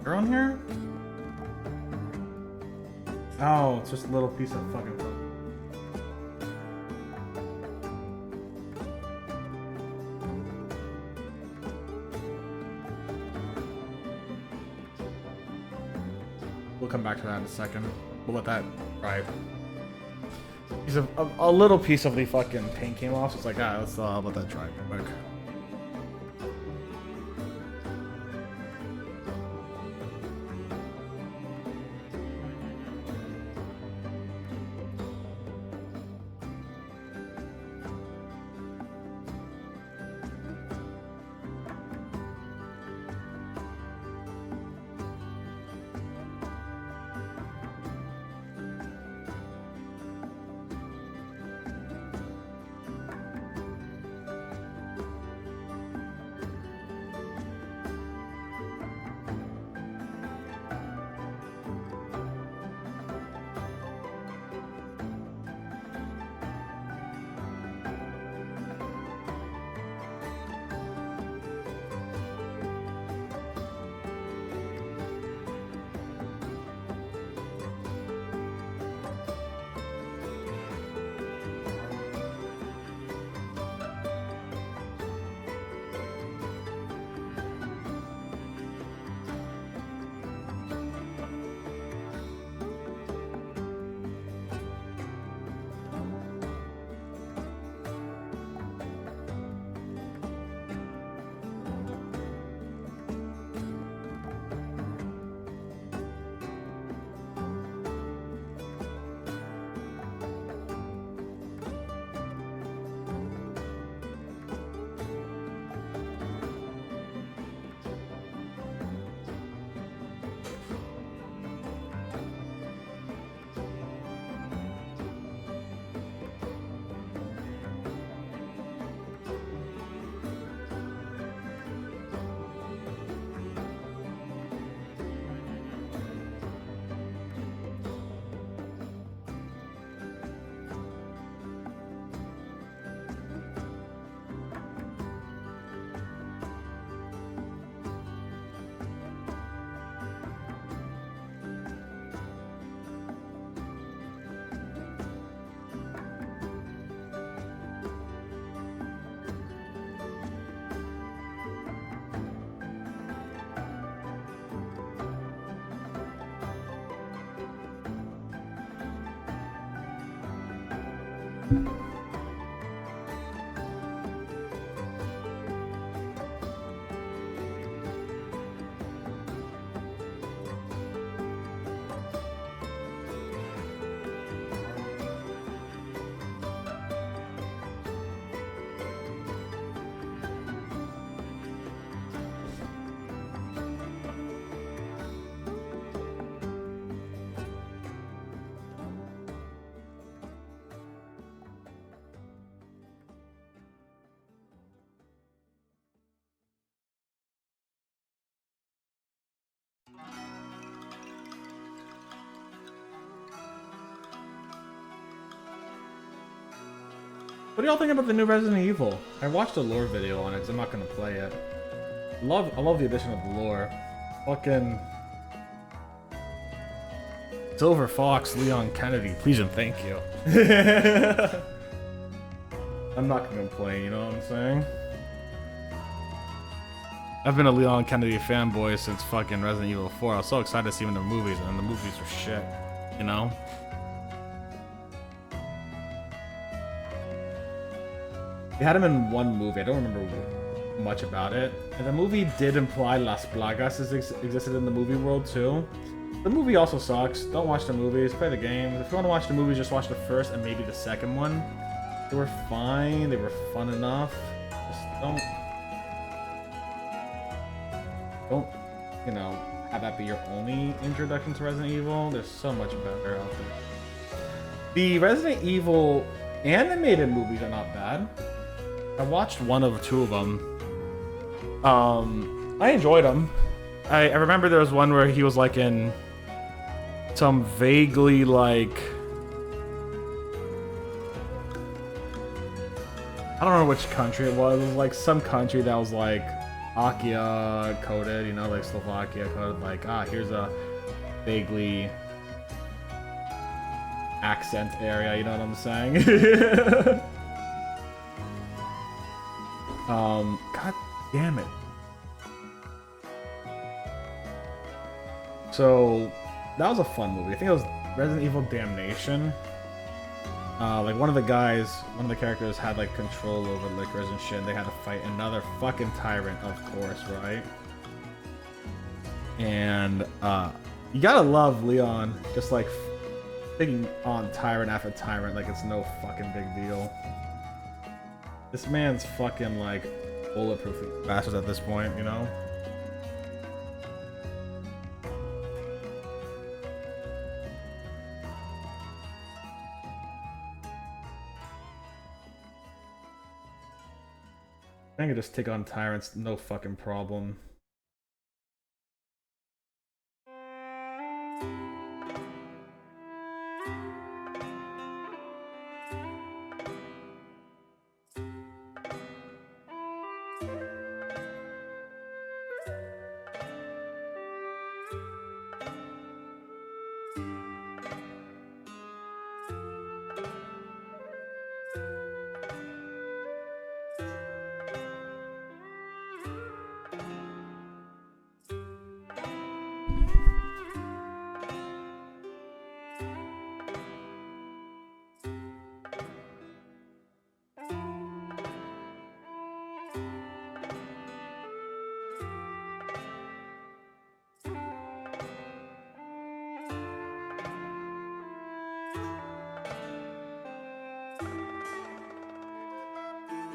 They're on here? Oh, it's just a little piece of fucking foam. We'll come back to that in a second. We'll let that dry. A little piece of the fucking paint came off, so it's like, let's let that dry real quick. What do y'all think about the new Resident Evil? I watched a lore video on it, so I'm not gonna play it. I love the addition of the lore. Fucking Silver Fox, Leon Kennedy, please and thank you. I'm not gonna complain, you know what I'm saying? I've been a Leon Kennedy fanboy since fucking Resident Evil 4. I was so excited to see him in the movies, and the movies were shit, you know? They had him in one movie. I don't remember much about it. And the movie did imply Las Plagas existed in the movie world too. The movie also sucks. Don't watch the movies. Play the games. If you want to watch the movies, just watch the first and maybe the second one. They were fine. They were fun enough. Just don't, you know, have that be your only introduction to Resident Evil. There's so much better out there. The Resident Evil animated movies are not bad. I watched one or two of them. I enjoyed them. I remember there was one where he was like in some vaguely like, I don't know which country it was. It was like some country that was like Akia coded, you know, like Slovakia coded. Like, here's a vaguely accent area, you know what I'm saying? God damn it. So, that was a fun movie. I think it was Resident Evil Damnation. Like one of the characters had like control over liquors and shit, and they had to fight another fucking tyrant, of course, right? And, you gotta love Leon, just like taking on tyrant after tyrant like it's no fucking big deal. This man's fucking like bulletproof bastards at this point, you know? I can just take on tyrants, no fucking problem.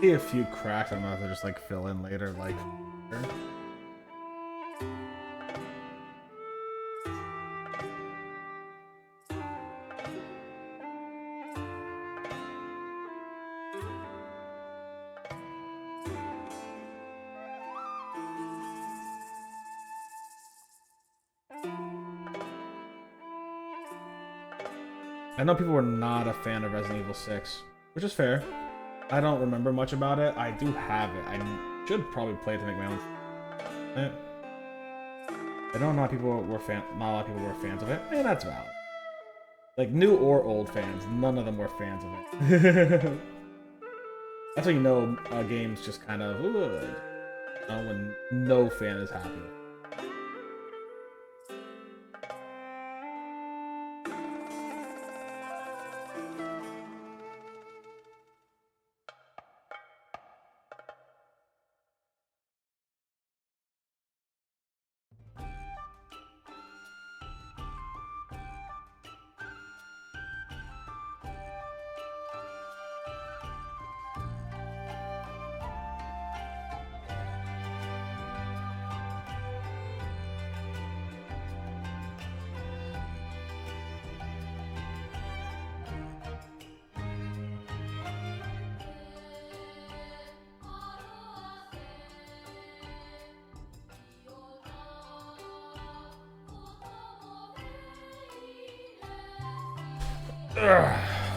See a few cracks. I'm gonna have to just like fill in later, like. I know people were not a fan of Resident Evil 6, which is fair. I don't remember much about it. I do have it. I should probably play it to make my own. I know not a lot of people were fans of it, and that's valid. Like new or old fans, none of them were fans of it. That's how you know a game's just kind of when no fan is happy.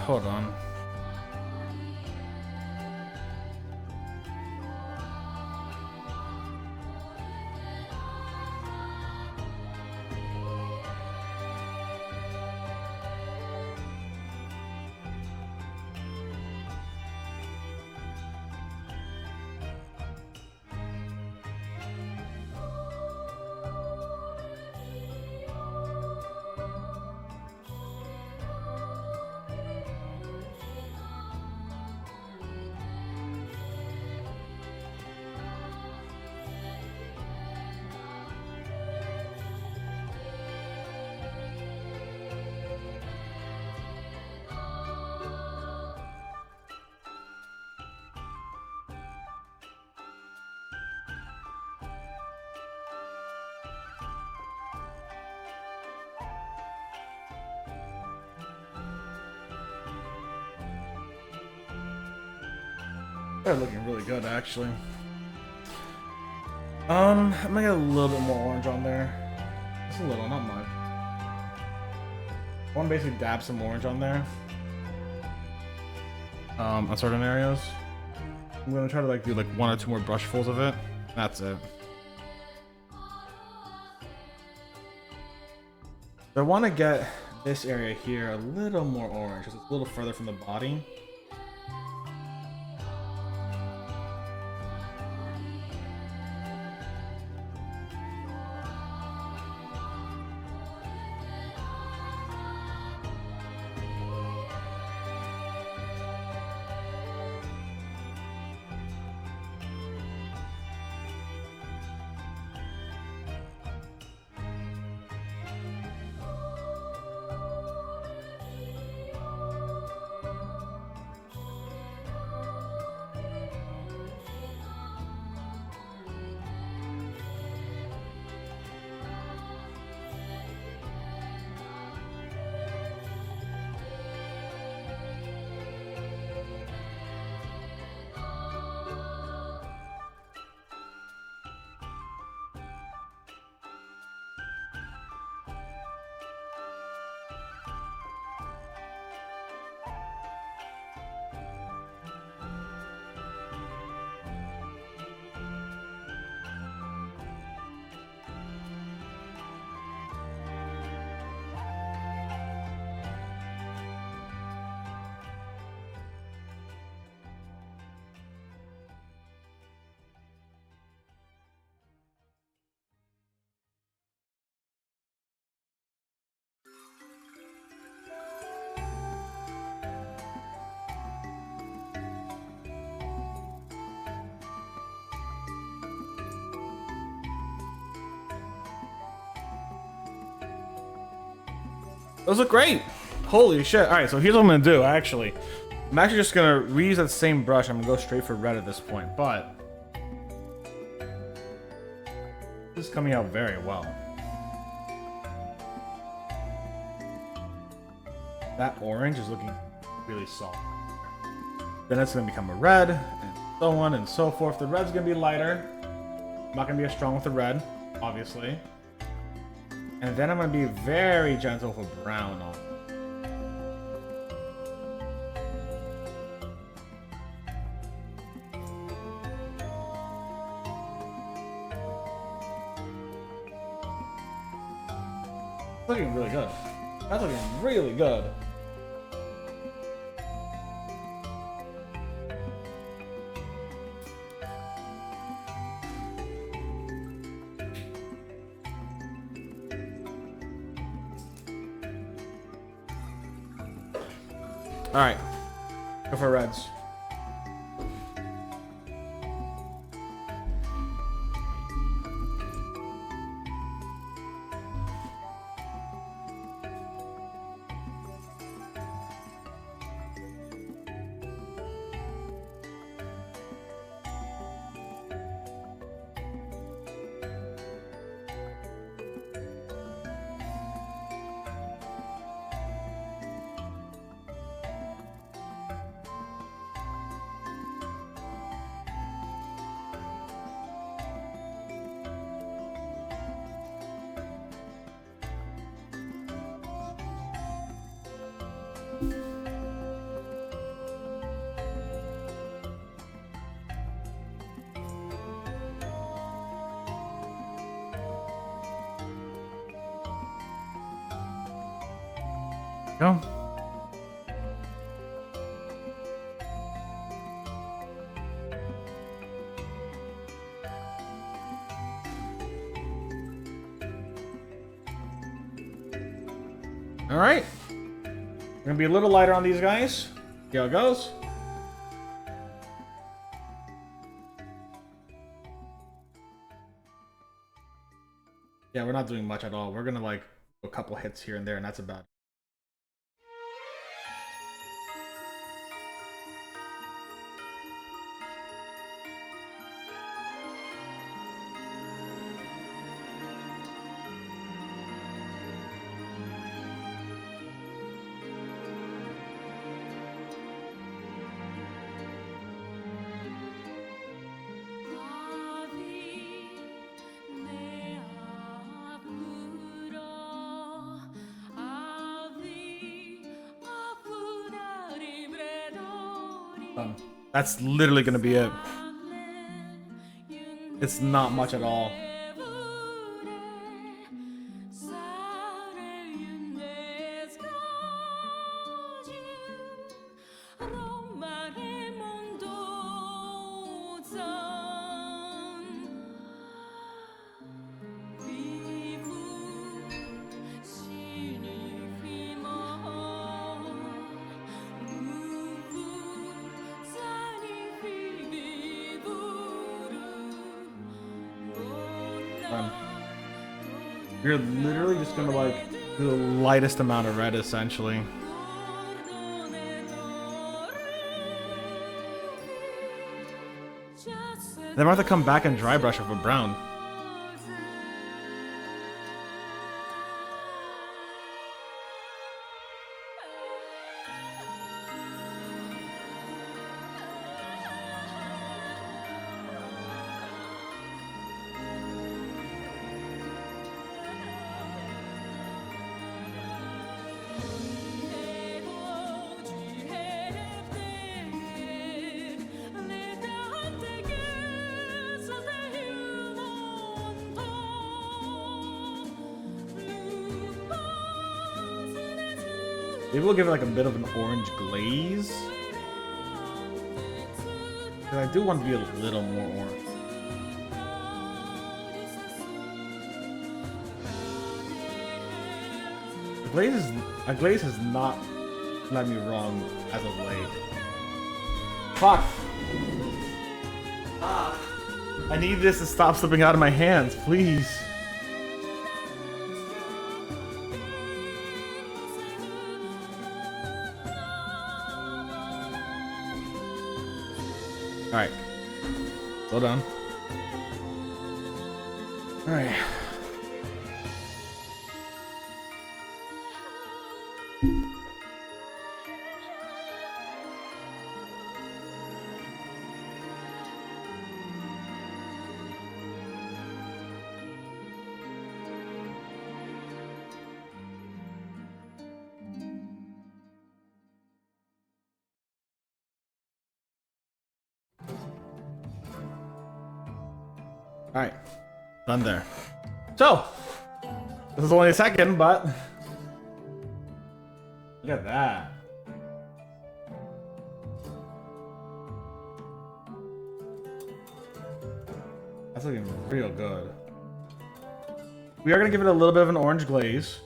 Hold on. They're looking really good, actually. I'm gonna get a little bit more orange on there. Just a little, not much. I want to basically dab some orange on there. On certain areas. I'm gonna try to like do like 1 or 2 more brushfuls of it. That's it. So I want to get this area here a little more orange, because it's a little further from the body. Those look great. Holy shit. All right, so here's what I'm gonna do, actually. I'm actually just gonna reuse that same brush. I'm gonna go straight for red at this point, but this is coming out very well. That orange is looking really soft. Then it's gonna become a red, and so on and so forth. The red's gonna be lighter. I'm not gonna be as strong with the red, obviously. And then I'm gonna be very gentle for brown on. Looking really good. That's looking really good. All right, go for reds. Go. All right. We're gonna be a little lighter on these guys. See how it goes. Yeah, we're not doing much at all. We're gonna like a couple hits here and there, and that's about it. That's literally gonna be it. It's not much at all. You're literally just gonna like do the lightest amount of red essentially. Then we'll have to come back and dry brush it with brown. Maybe we'll give it like a bit of an orange glaze. Because I do want to be a little more orange. A glaze has not led me wrong as of late. Fuck! Ah. I need this to stop slipping out of my hands, please. Alright. Slow down. Alright. Alright, done there. So, this is only a second, but look at that. That's looking real good. We are going to give it a little bit of an orange glaze.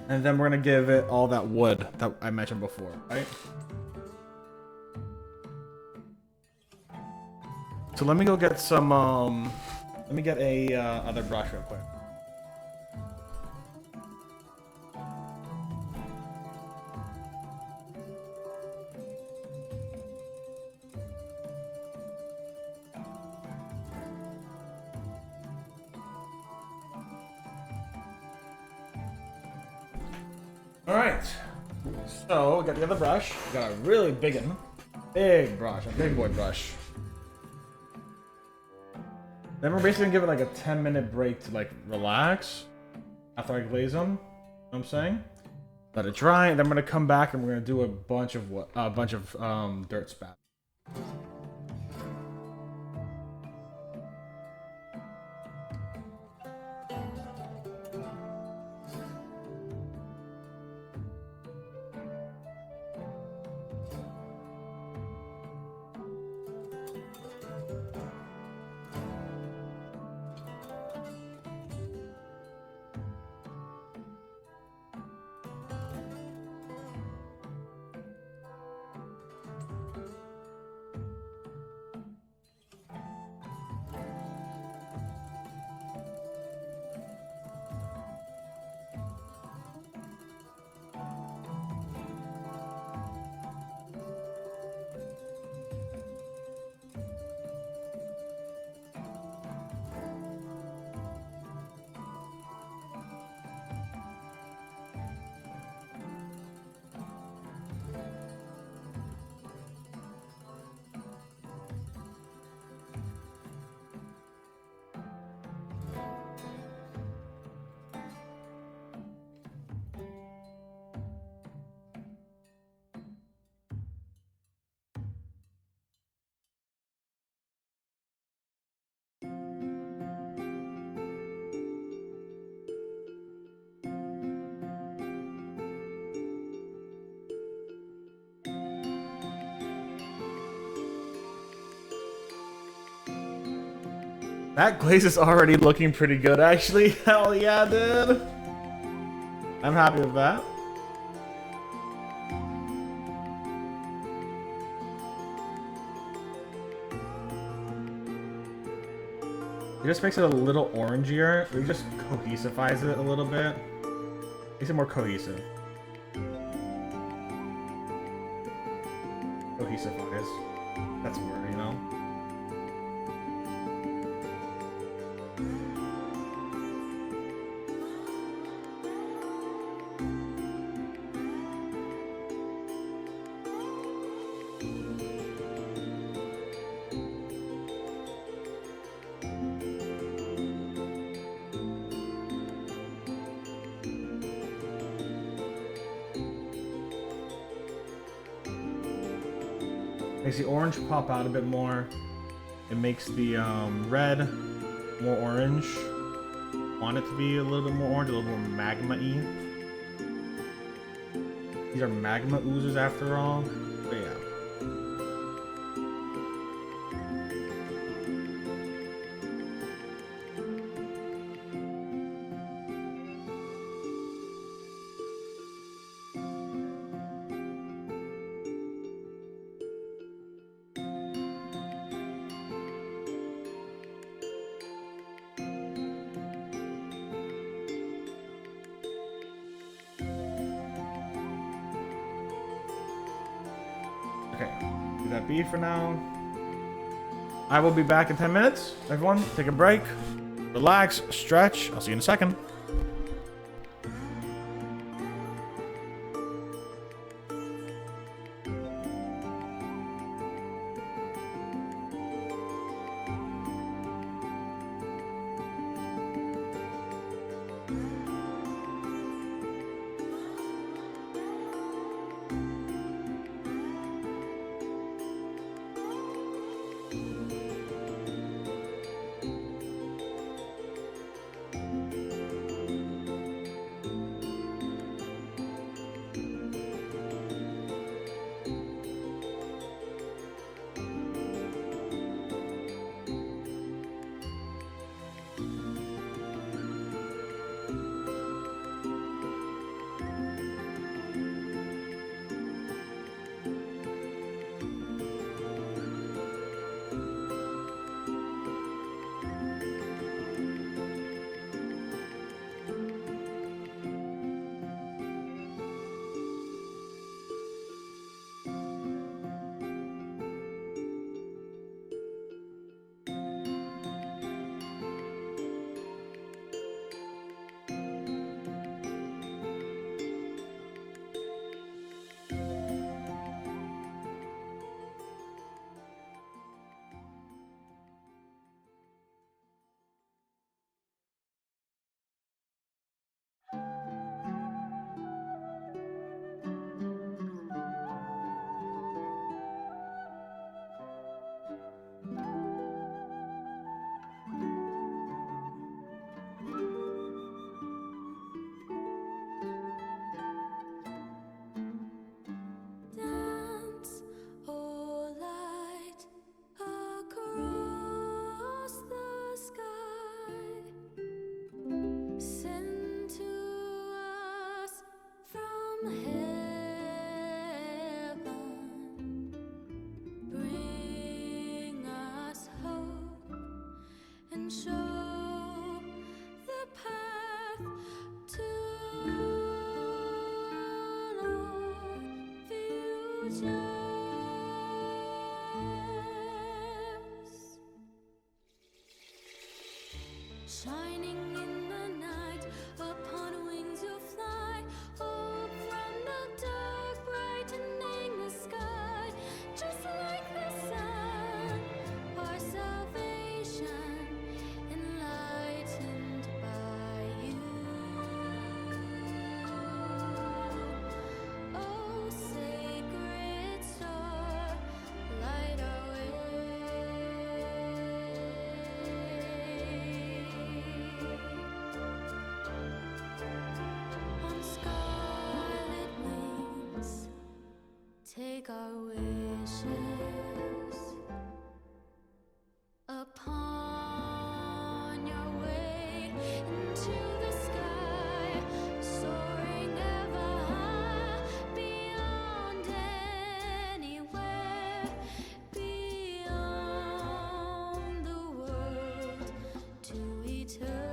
And then we're going to give it all that wood that I mentioned before, right? So let me go get some, let me get a other brush real quick. All right, so we got the other brush. We got a really big one, big brush, a big boy brush. Then we're basically gonna give it like a 10-minute break to like relax after I glaze them. You know what I'm saying? Let it dry, and then I'm gonna come back and we're gonna do a bunch of dirt spat. That glaze is already looking pretty good, actually. Hell yeah, dude. I'm happy with that. It just makes it a little orangier. It just cohesifies it a little bit. Makes it more cohesive. Cohesifies. That's a word, you know? Makes the orange pop out a bit more. It makes the red more orange. Want it to be a little bit more orange, a little more magma-y. These are magma oozes after all. But yeah. Okay, do that be for now. I will be back in 10 minutes. Everyone, take a break, relax, stretch. I'll see you in a second. Shining in the night, upon wings you'll fly. Hope from the dark, brightening the sky. Just like the sun, our salvation, enlightened by you. Oh, sacred star, light our way. On scarlet wings, take our wishes upon your way into the sky, soaring ever high, beyond anywhere, beyond the world to eternity.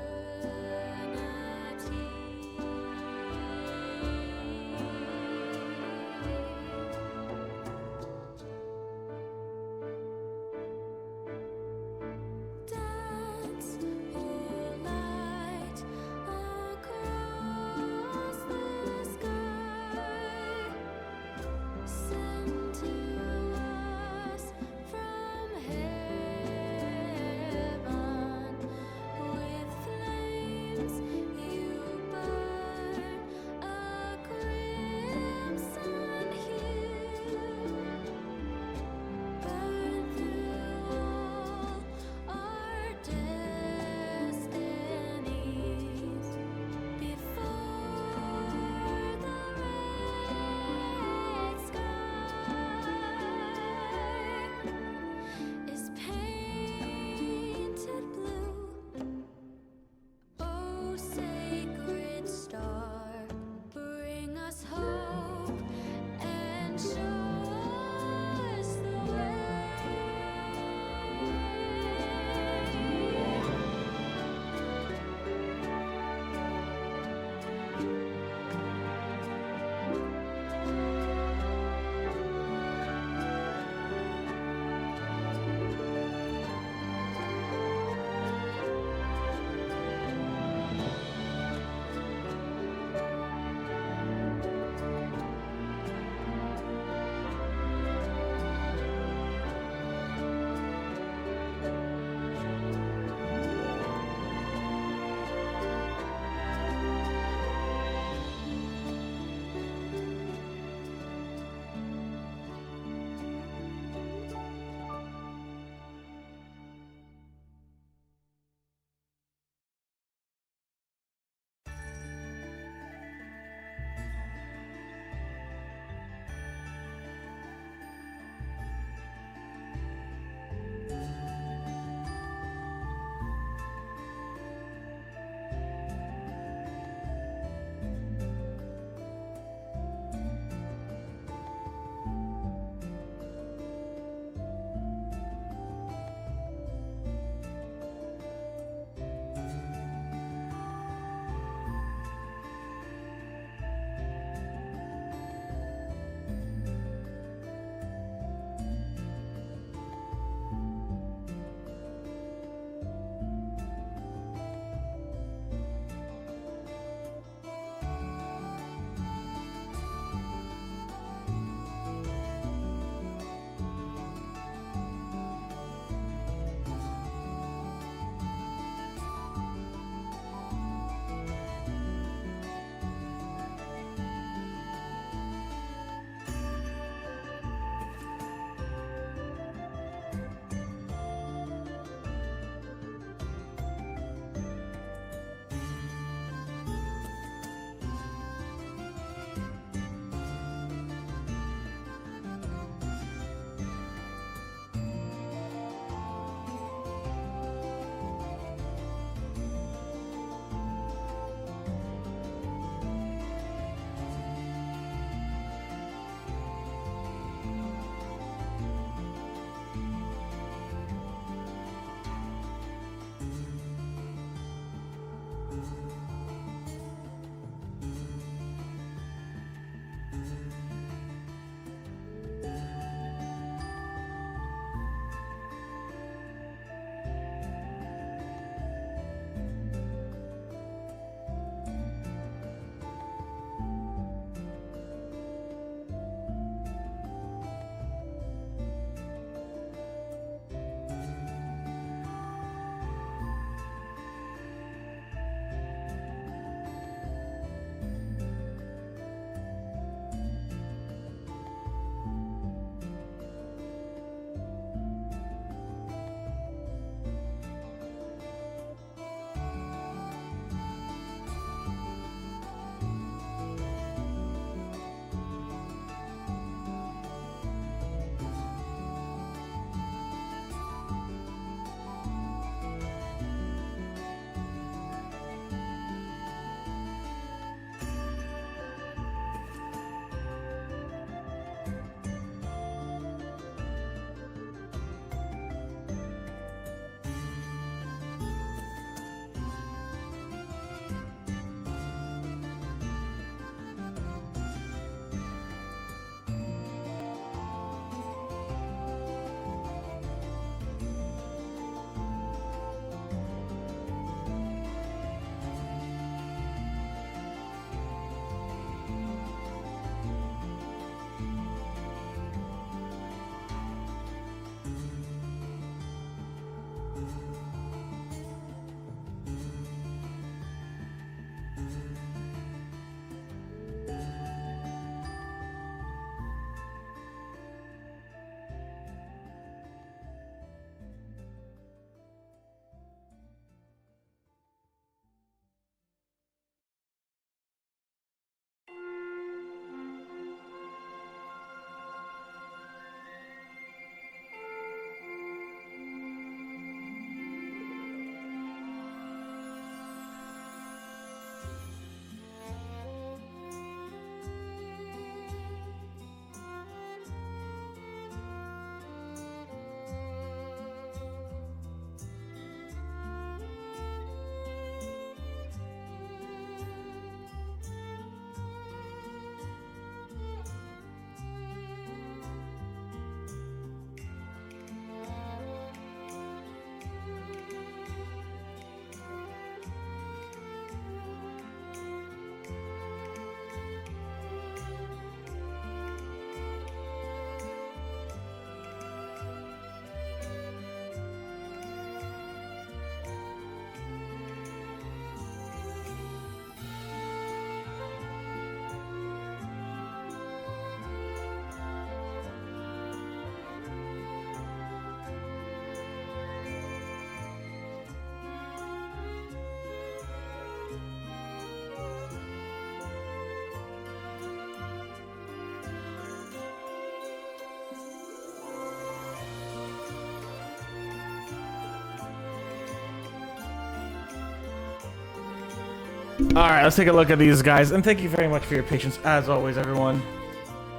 Alright, let's take a look at these guys. And thank you very much for your patience, as always, everyone.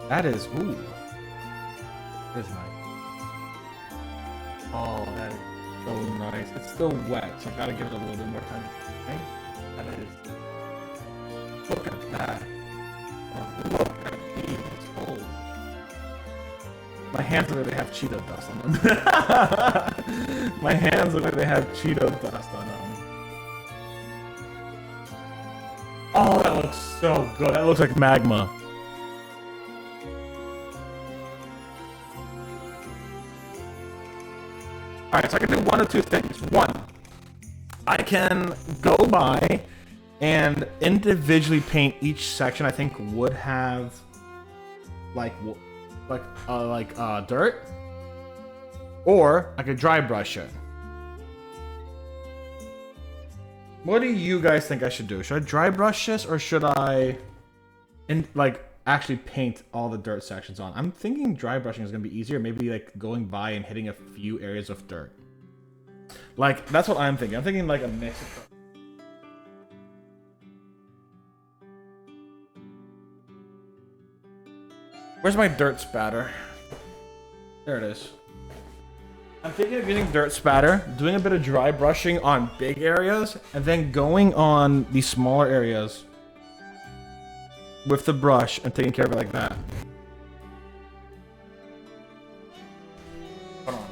That is... Ooh. That is nice. Oh, that is so nice. It's still wet, so I gotta give it a little bit more time. Okay? That is... Look at that. Oh, look at these. Oh. My hands look like they have Cheeto dust on them. My hands look like they have Cheeto dust on them. Oh, that looks so good. That looks like magma. Alright, so I can do one of two things. One, I can go by and individually paint each section I think would have like dirt. Or I could dry brush it. What do you guys think I should do? Should I dry brush this or should I actually paint all the dirt sections on? I'm thinking dry brushing is gonna be easier, maybe like going by and hitting a few areas of dirt. Like, that's what I'm thinking. I'm thinking like a mix of... Where's my dirt spatter? There it is. I'm thinking of using dirt spatter, doing a bit of dry brushing on big areas, and then going on the smaller areas with the brush and taking care of it like that. Hold on.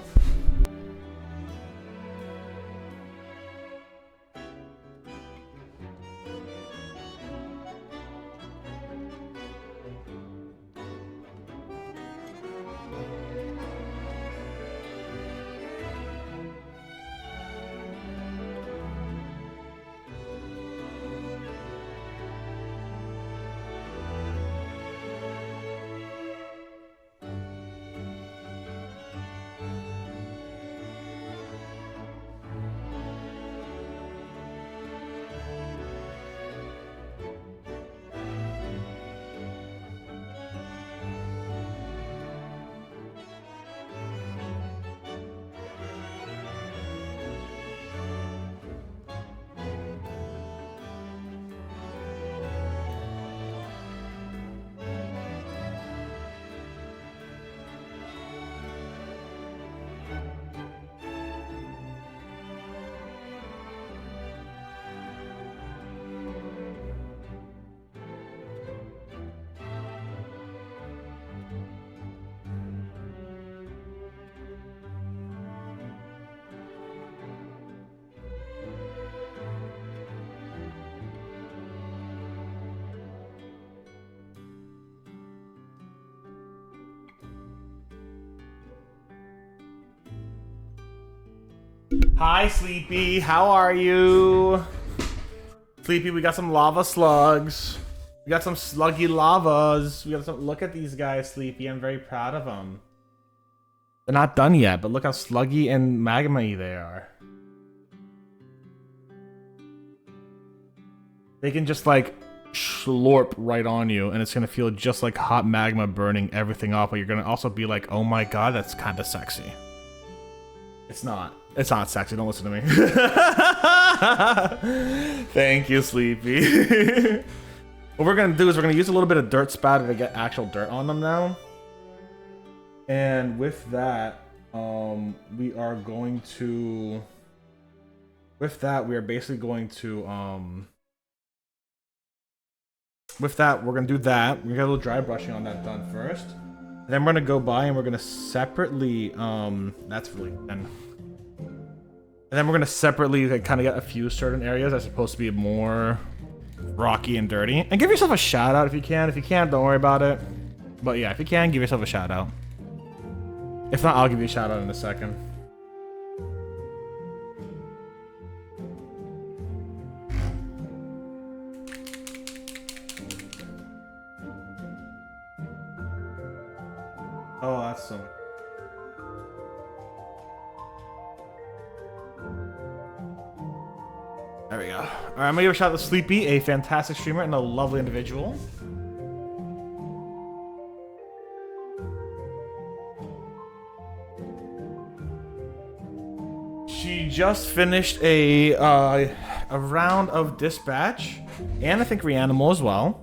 Hi, Sleepy. How are you? Sleepy, we got some lava slugs. We got some sluggy lavas. We got some. Look at these guys, Sleepy. I'm very proud of them. They're not done yet, but look how sluggy and magma-y they are. They can just like slurp right on you, and it's gonna feel just like hot magma burning everything off. But you're gonna also be like, "Oh my god, that's kind of sexy." It's not. It's not sexy. Don't listen to me. Thank you, Sleepy. What we're gonna do is we're gonna use a little bit of dirt spatter to get actual dirt on them now. And with that, we are going to. With that, we are basically going to. With that, we're gonna do that. We got a little dry brushing on that done first. And then we're gonna go by and we're gonna separately. That's really. And then we're gonna separately like, kind of get a few certain areas that's supposed to be more rocky and dirty. And give yourself a shout out if you can. If you can't, don't worry about it. But yeah, if you can, give yourself a shout out. If not, I'll give you a shout out in a second. Oh, that's so. There we go. Alright, I'm gonna give a shout out to Sleepy, a fantastic streamer and a lovely individual. She just finished a round of dispatch. and I think Reanimal as well,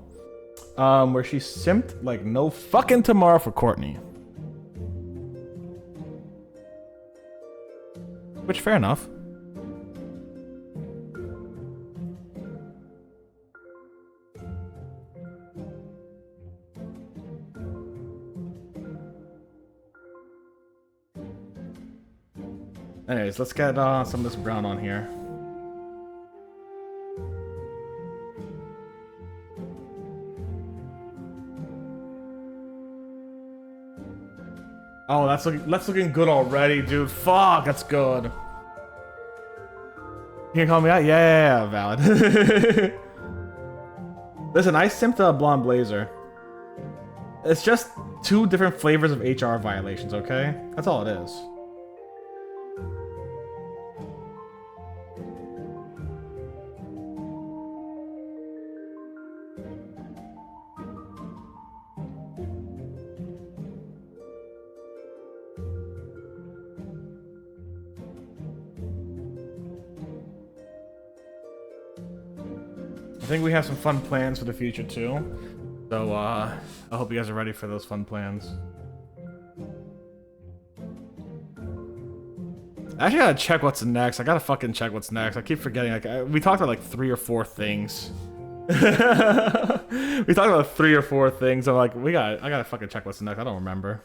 where she simped like no fucking tomorrow for Courtney. Which, fair enough. Anyways, let's get some of this brown on here. Oh, that's looking good already, dude. Fuck, that's good. You can call me out? Yeah, valid. Listen, I simped a blonde blazer. It's just 2 different flavors of HR violations, okay? That's all it is. I think we have some fun plans for the future too. So I hope you guys are ready for those fun plans. I actually gotta check what's next. I gotta fucking check what's next. I keep forgetting. Like we talked about like 3 or 4 things. We talked about 3 or 4 things. I'm like, I gotta fucking check what's next. I don't remember.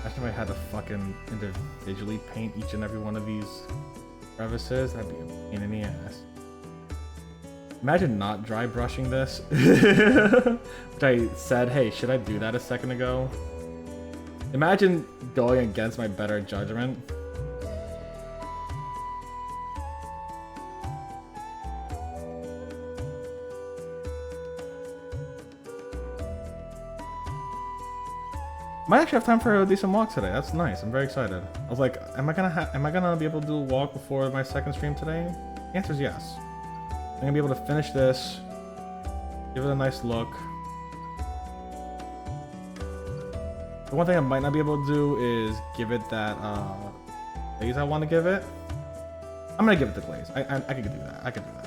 Imagine if I had to fucking individually paint each and every one of these crevices. That'd be a pain in the ass. Imagine not dry brushing this. Which I said, hey, should I do that a second ago? Imagine going against my better judgment. Might actually have time for a decent walk today. That's nice. I'm very excited. I was like, am I gonna be able to do a walk before my second stream today? The answer is yes. I'm gonna be able to finish this, give it a nice look. The one thing I might not be able to do is give it that glaze I want to give it. I'm gonna give it the glaze. I could do that. I could do that.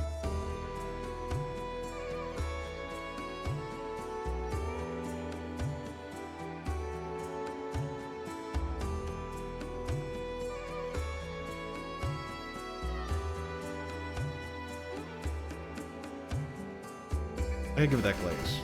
I could give it that glaze.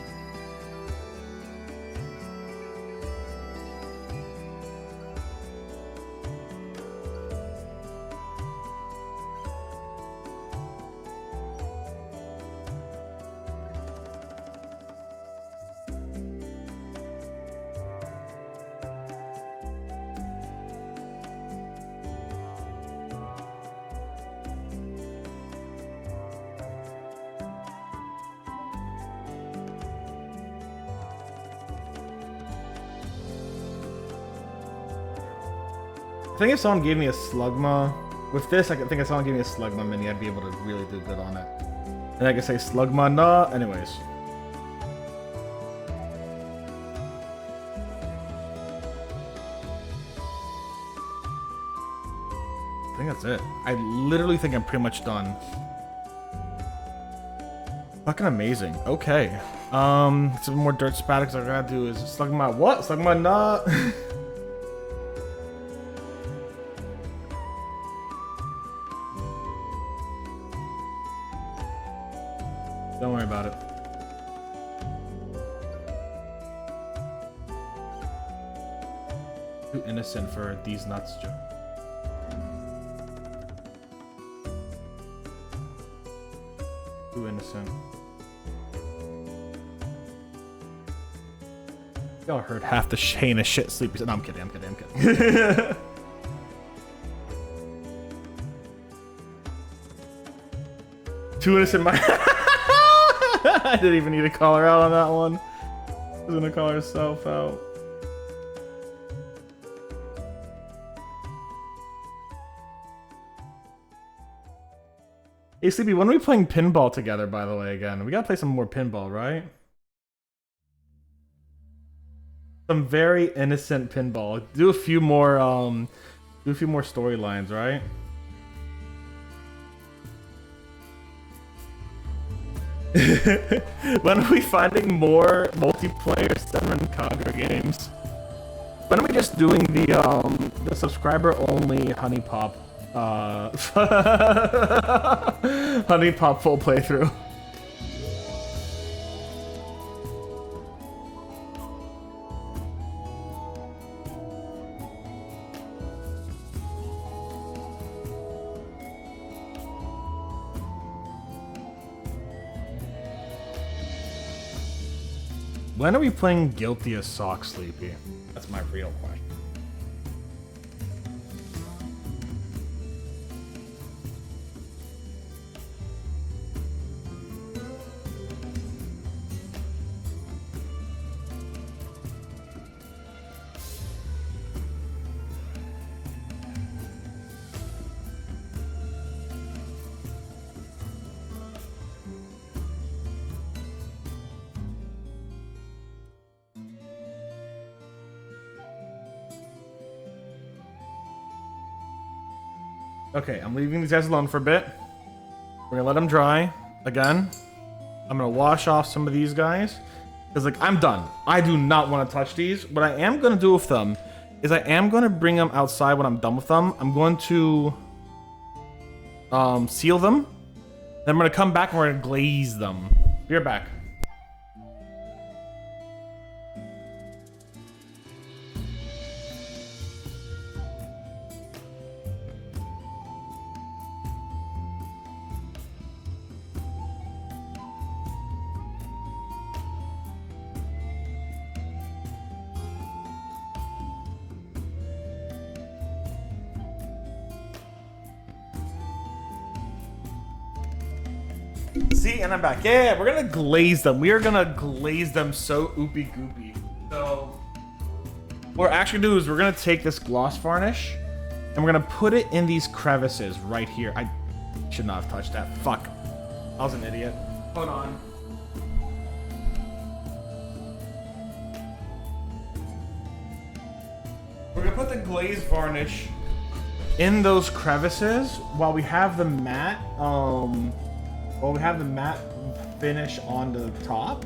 I think if someone gave me a Slugma, with this, I think if someone gave me a Slugma mini, I'd be able to really do good on it. And I can say Slugma, nah, anyways. I think that's it. I literally think I'm pretty much done. Fucking amazing. Okay. Some more dirt spatics I gotta do is Slugma, what? Slugma, nah. Don't worry about it. Too innocent for these nuts, Joe. Too innocent. Y'all heard half the heinous shit Sleepy said. No, I'm kidding, I'm kidding, I'm kidding. Too innocent, my. I didn't even need to call her out on that one. She's gonna call herself out. Hey Sleepy, when are we playing pinball together, by the way, again? We gotta play some more pinball, right? Some very innocent pinball. Do a few more storylines, right? When are we finding more multiplayer Senran Kagura games? When are we just doing the subscriber only Honey Pop Honey Pop full playthrough? When are we playing Guilty as Sock Sleepy? That's my real question. Okay, I'm leaving these guys alone for a bit. We're gonna let them dry again. I'm gonna wash off some of these guys because, like, I'm done. I do not want to touch these. What I am gonna do with them is I am gonna bring them outside when I'm done with them. I'm going to seal them. Then I'm gonna come back and we're gonna glaze them. Be right back. See, and I'm back. Yeah, we're gonna glaze them. We are gonna glaze them so oopy goopy. So what we're actually gonna do is we're gonna take this gloss varnish and we're gonna put it in these crevices right here. I should not have touched that. Fuck. I was an idiot. Hold on. We're gonna put the glaze varnish in those crevices while we have the matte finish on the top,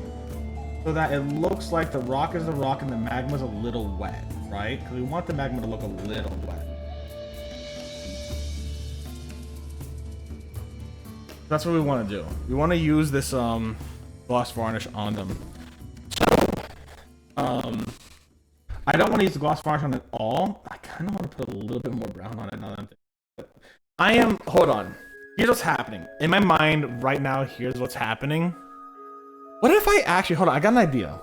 so that it looks like the rock is the rock and the magma's a little wet, right? Because we want the magma to look a little wet. That's what we want to do. We want to use this gloss varnish on them. I don't want to use the gloss varnish on it all. I kind of want to put a little bit more brown on it now that I'm thinking. Hold on. Here's what's happening. In my mind right now, here's what's happening. What if I actually, hold on, I got an idea.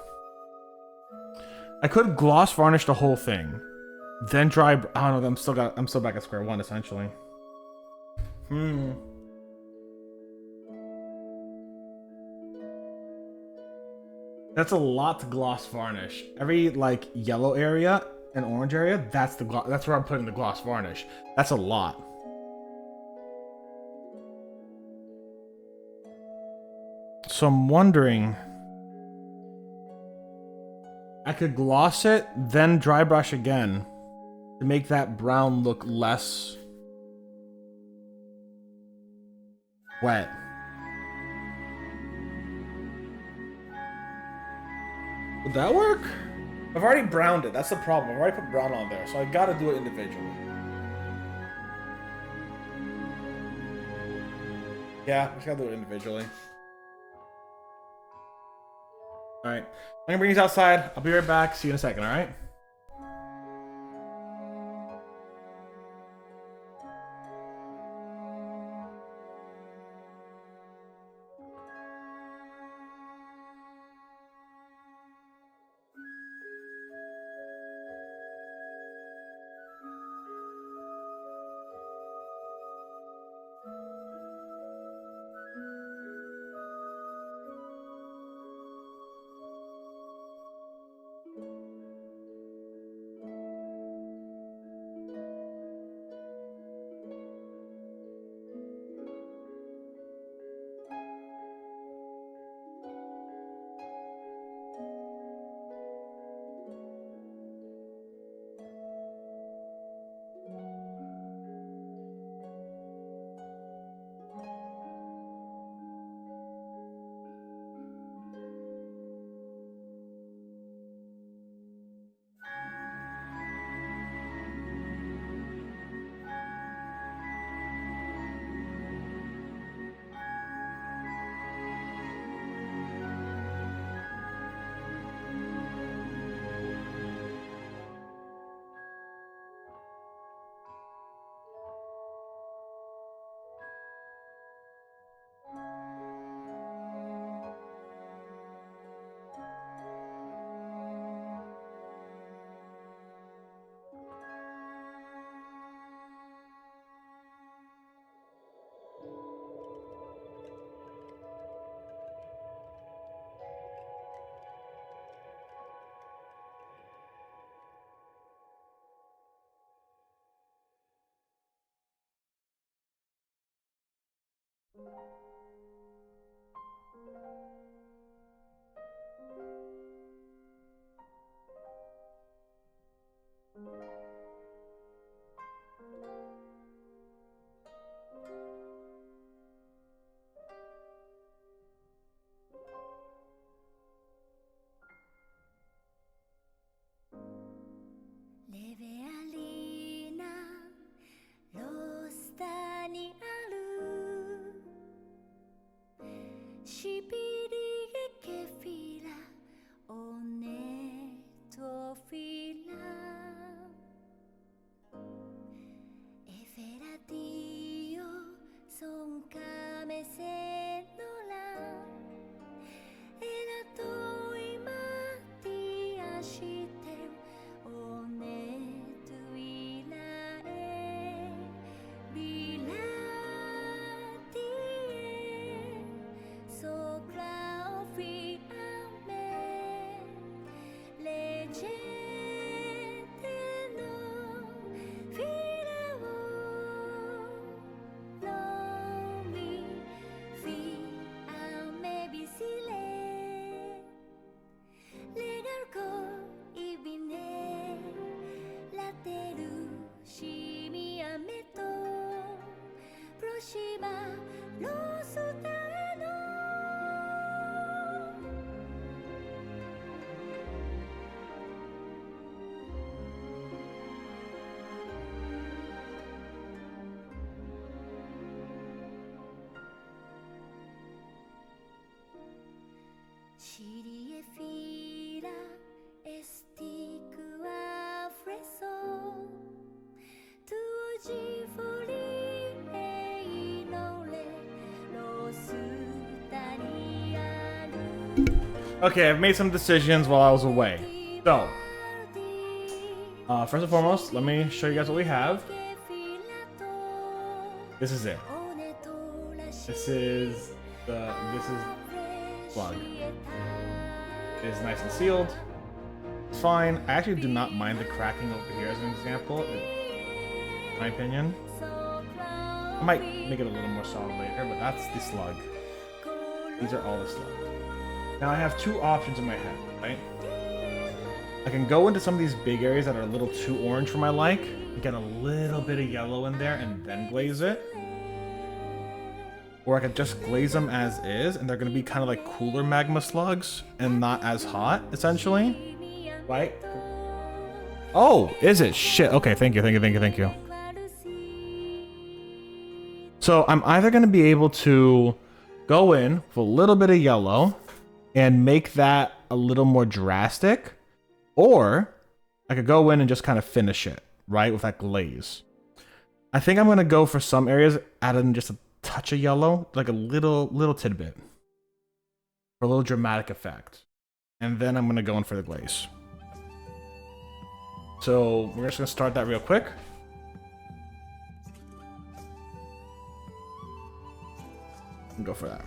I could gloss varnish the whole thing. Then dry, I don't know, I'm still back at square one, essentially. That's a lot to gloss varnish. Every, like, yellow area and orange area, that's where I'm putting the gloss varnish. That's a lot. So I'm wondering, I could gloss it, then dry brush again to make that brown look less wet. Would that work? I've already browned it. That's the problem. I've already put brown on there, so I gotta do it individually. Yeah, I just gotta do it individually. Alright, I'm gonna bring these outside. I'll be right back. See you in a second, alright? レベアリーナロースターにあるシビリゲケフィラオネトフィラエフェラディオソンカメセノラエラトイマティアシテルオネトゥイラエビラティエソクラオフィアメレジェテノフィラオノミフィアメビシレレガルコイビネラテルシミアメトプロシバロスタエノシリエフィラエスティクアフレソトゥジフリエイノレロスタリアル Okay, I've made some decisions while I was away. So, first and foremost, let me show you guys what we have. This is it. This is Slug. It is nice and sealed. It's fine. I actually do not mind the cracking over here as an example, in my opinion. I might make it a little more solid later, but that's the Slug. These are all the Slug. Now I have two options in my head, right? I can go into some of these big areas that are a little too orange for my like, get a little bit of yellow in there and then glaze it. Or I could just glaze them as is, and they're gonna be kind of like cooler magma slugs and not as hot, essentially. Right? Oh, is it? Shit. Okay, thank you. So I'm either gonna be able to go in with a little bit of yellow and make that a little more drastic, or I could go in and just kind of finish it, right, with that glaze. I think I'm gonna go for some areas, add in just a touch of yellow, like a little tidbit, for a little dramatic effect, and then I'm gonna go in for the glaze. So we're just gonna start that real quick. And go for that.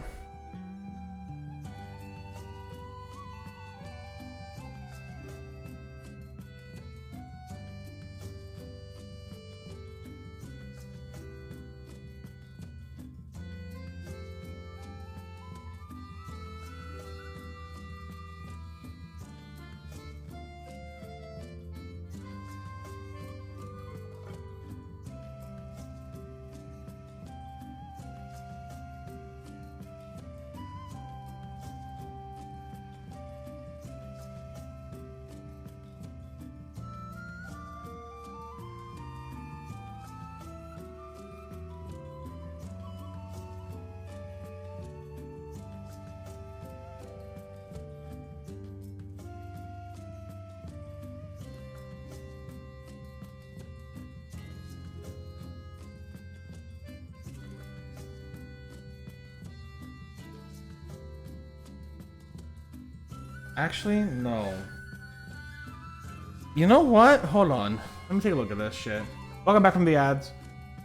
Actually, no. You know what? Hold on. Let me take a look at this shit. Welcome back from the ads.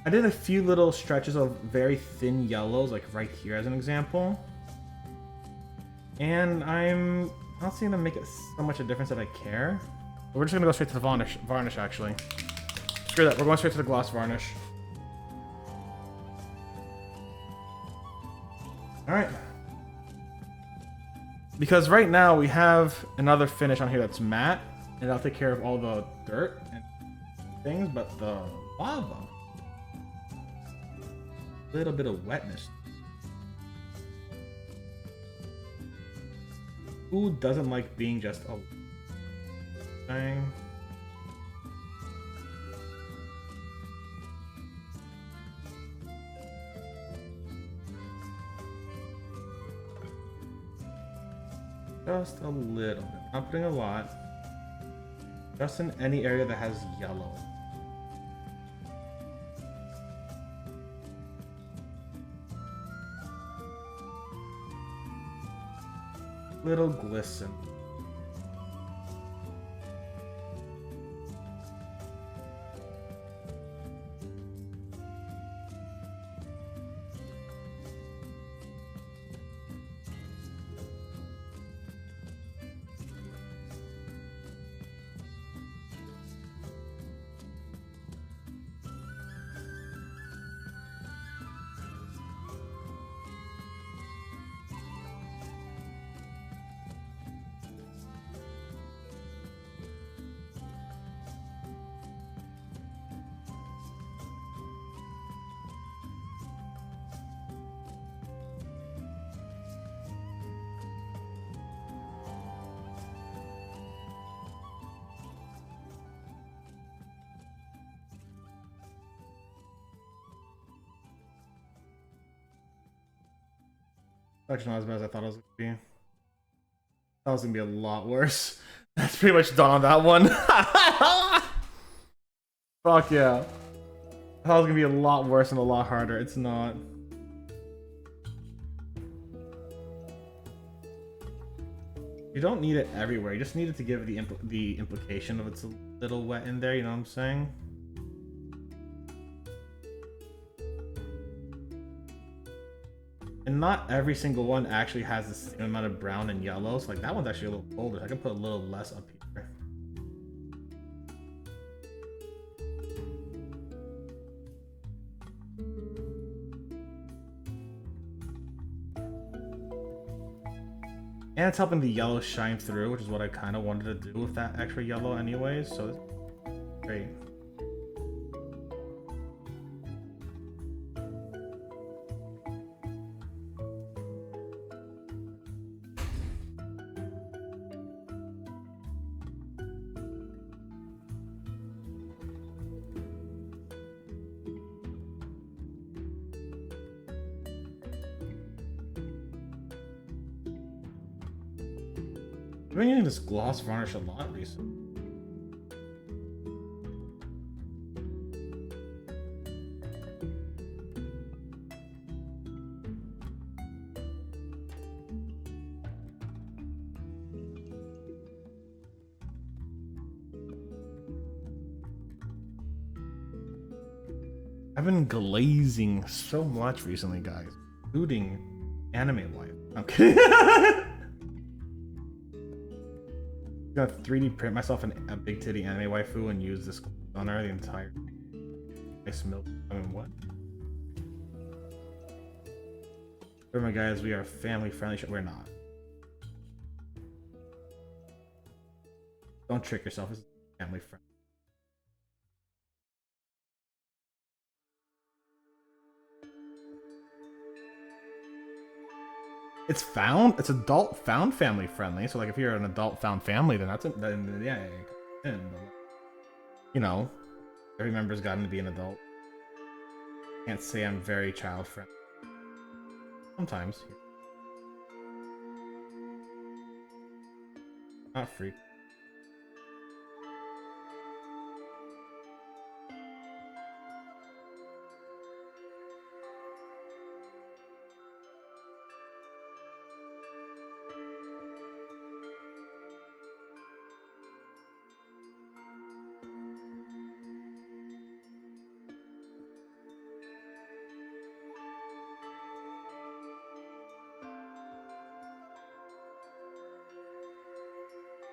I did a few little stretches of very thin yellows, like right here as an example. And I'm not seeing them make it so much a difference that I care. But we're just gonna go straight to the varnish actually. Screw that, we're going straight to the gloss varnish. All right. Because right now we have another finish on here that's matte, and that'll take care of all the dirt and things, but the lava, a little bit of wetness. Who doesn't like being just a thing? Just a little bit. Not putting a lot. Just in any area that has yellow. Little glisten. Actually, not as bad as I thought it was gonna be. That was gonna be a lot worse. That's pretty much done on that one. Fuck yeah. I thought it was gonna be a lot worse and a lot harder. It's not. You don't need it everywhere. You just need it to give the implication of it's a little wet in there. You know what I'm saying? And not every single one actually has the same amount of brown and yellow. So like that one's actually a little bolder. I can put a little less up here. And it's helping the yellow shine through, which is what I kind of wanted to do with that extra yellow anyways. So it's great. I've been using this gloss varnish a lot recently. I've been glazing so much recently, guys, including anime life. Okay. Gonna 3D print myself a big titty anime waifu and use this on her the entire nice milk. I mean, what? Remember, guys, we are family friendly. We're not. Don't trick yourself. It's family friendly. It's adult found family friendly. So like if you're an adult found family, then then yeah, you know, every member's gotten to be an adult. Can't say I'm very child friendly. Sometimes. Not freak.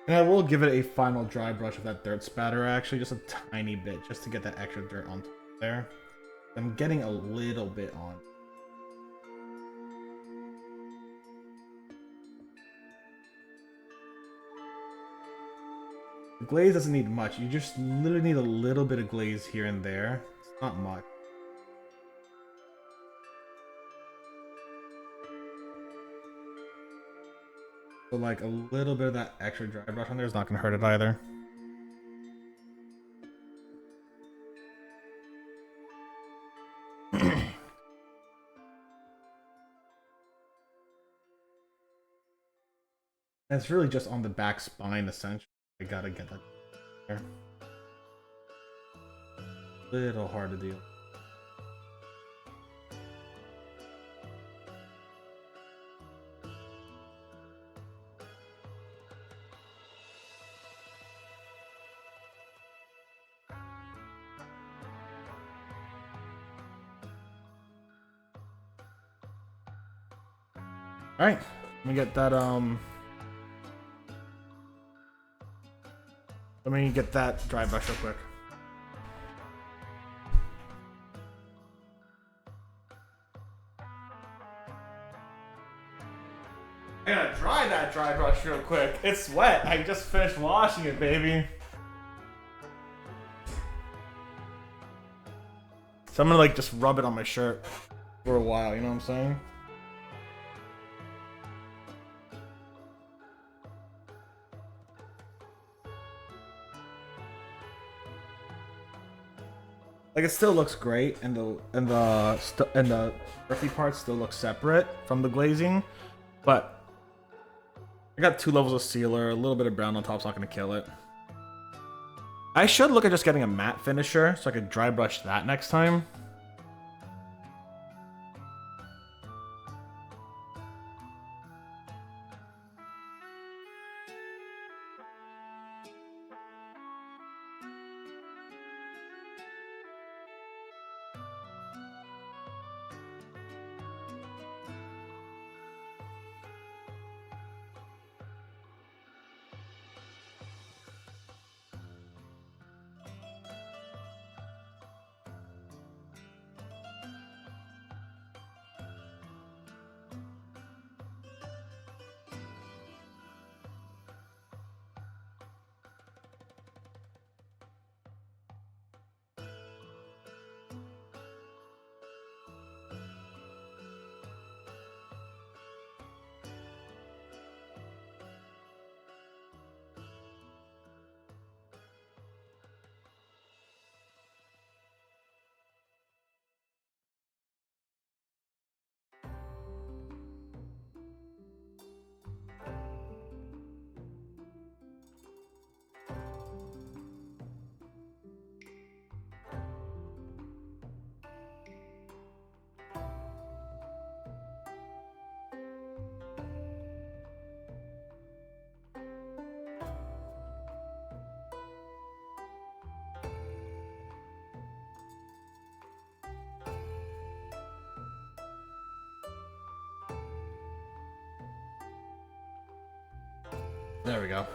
And I will give it a final dry brush of that dirt spatter, actually, just a tiny bit, just to get that extra dirt on top there. I'm getting a little bit on. The glaze doesn't need much. You just literally need a little bit of glaze here and there. It's not much. So like a little bit of that extra dry brush on there is not going to hurt it either. And it's really just on the back spine, essentially. I gotta get that there. Little hard to deal. Alright, let me get that, let me get that dry brush real quick. I gotta dry that dry brush real quick. It's wet. I just finished washing it, baby. So I'm gonna like just rub it on my shirt for a while, you know what I'm saying? Like it still looks great, and the earthy part still looks separate from the glazing, but I got 2 levels of sealer, a little bit of brown on top's not gonna kill it. I should look at just getting a matte finisher so I could dry brush that next time. There we go.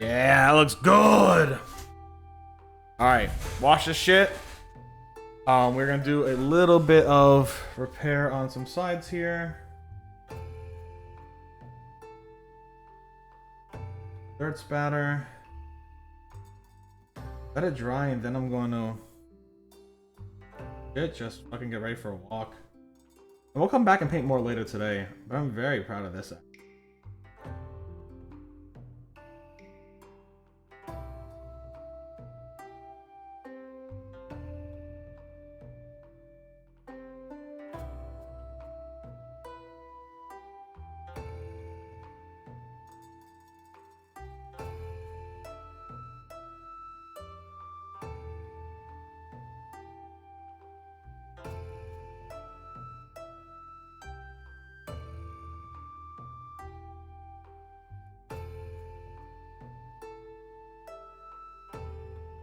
Yeah, that looks good. All right, wash this shit. We're gonna do a little bit of repair on some sides here. Dirt spatter. Let it dry, and then I'm going to just fucking get ready for a walk. And we'll come back and paint more later today, but I'm very proud of this.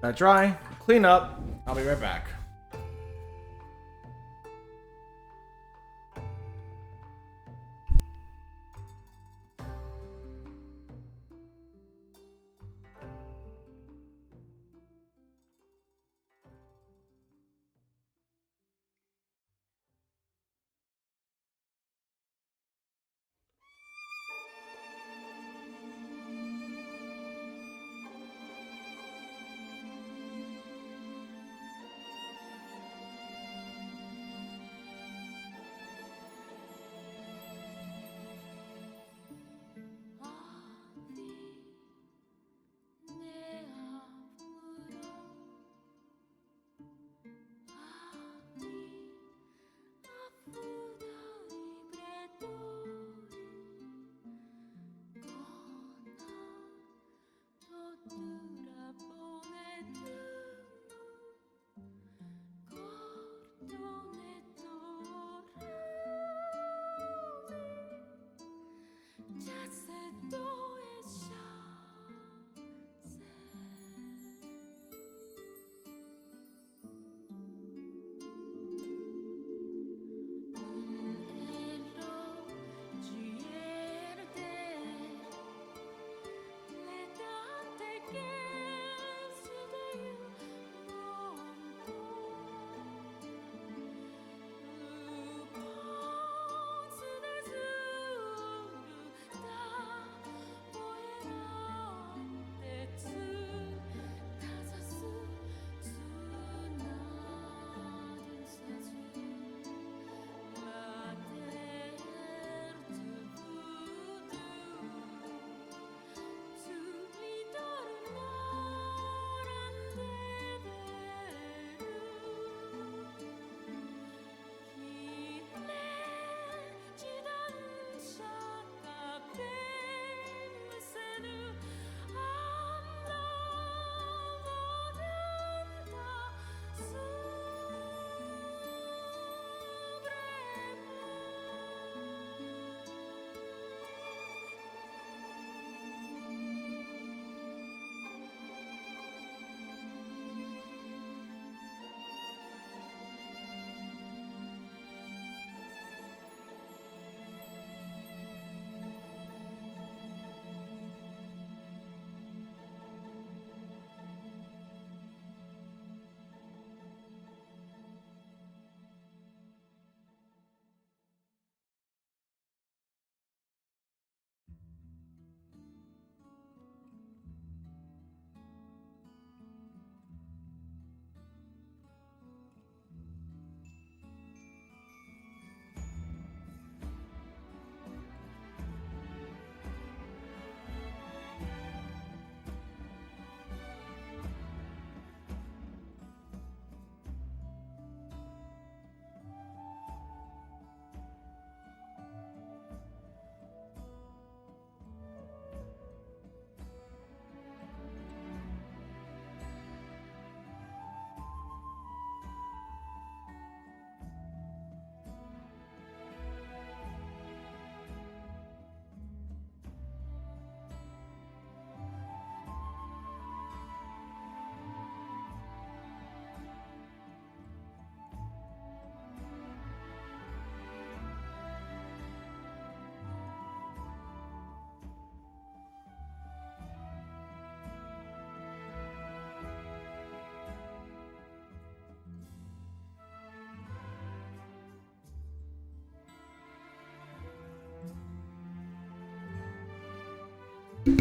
Let it dry, clean up. I'll be right back.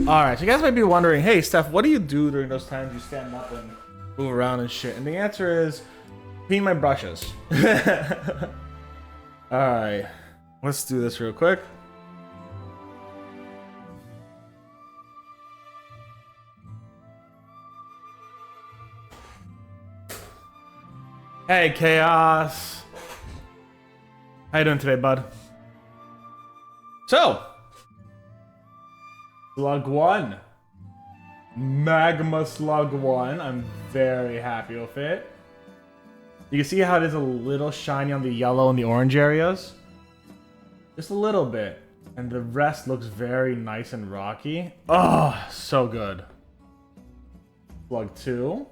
All right, so you guys might be wondering, hey, Steph, what do you do during those times you stand up and move around and shit? And the answer is clean my brushes. All right, let's do this real quick. Hey, Chaos. How you doing today, bud? So, Slug 1. Magma Slug 1. I'm very happy with it. You can see how it is a little shiny on the yellow and the orange areas. Just a little bit. And the rest looks very nice and rocky. Oh, so good. Slug 2.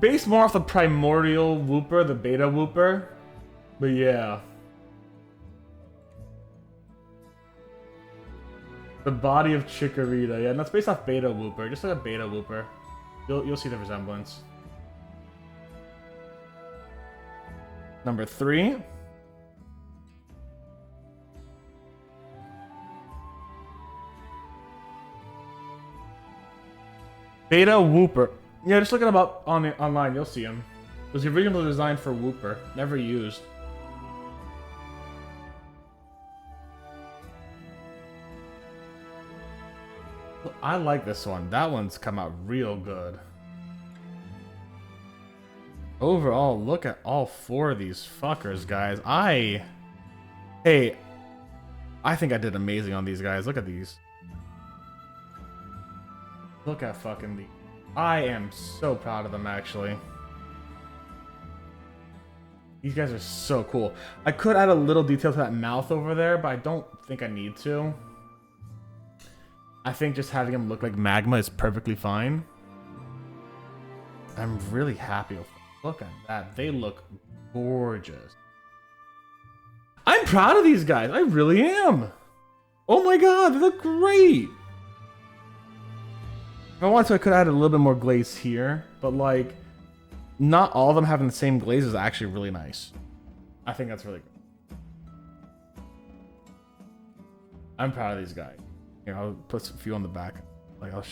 Based more off the primordial whooper, the beta whooper. But yeah. The body of Chikorita. Yeah, and that's based off beta whooper. Just like a beta whooper. You'll see the resemblance. Number 3. Beta Whooper. Yeah, just look it up online, you'll see him. It was the original design for Whooper, never used. I like this one. That one's come out real good. Overall, look at all 4 of these fuckers, guys. Hey, I think I did amazing on these guys. Look at these. Look at fucking the... I am so proud of them, actually. These guys are so cool. I could add a little detail to that mouth over there, but I don't think I need to. I think just having him look like Magma is perfectly fine. I'm really happy with them. Look at that. They look gorgeous. I'm proud of these guys. I really am. Oh my god, they look great. If I wanted to, I could add a little bit more glaze here, but like, not all of them having the same glaze is actually really nice. I think that's really good. I'm proud of these guys. Here, I'll put a few on the back. Like, I'll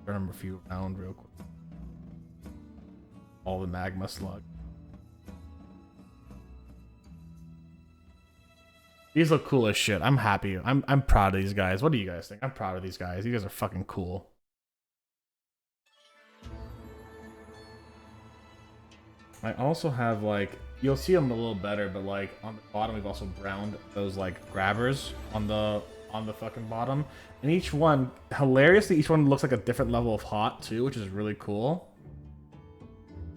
turn them a few around real quick. All the Magma Slug. These look cool as shit. I'm happy. I'm proud of these guys. What do you guys think? I'm proud of these guys. You guys are fucking cool. I also have, like, you'll see them a little better, but like on the bottom we've also browned those like grabbers on the fucking bottom, and each one, hilariously, each one looks like a different level of hot too, which is really cool.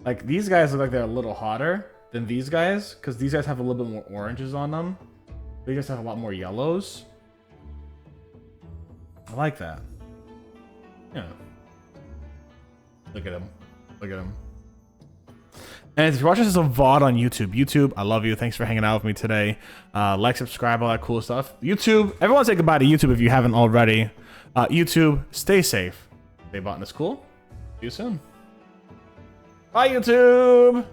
Like, these guys look like they're a little hotter than these guys, because these guys have a little bit more oranges on them. They just have a lot more yellows. I like that. Yeah. Look at him. Look at him. And if you're watching this as a VOD on YouTube, I love you. Thanks for hanging out with me today. Like, subscribe, all that cool stuff. YouTube, everyone say goodbye to YouTube if you haven't already. YouTube, stay safe. Stay Botanist Cool. See you soon. Bye, YouTube.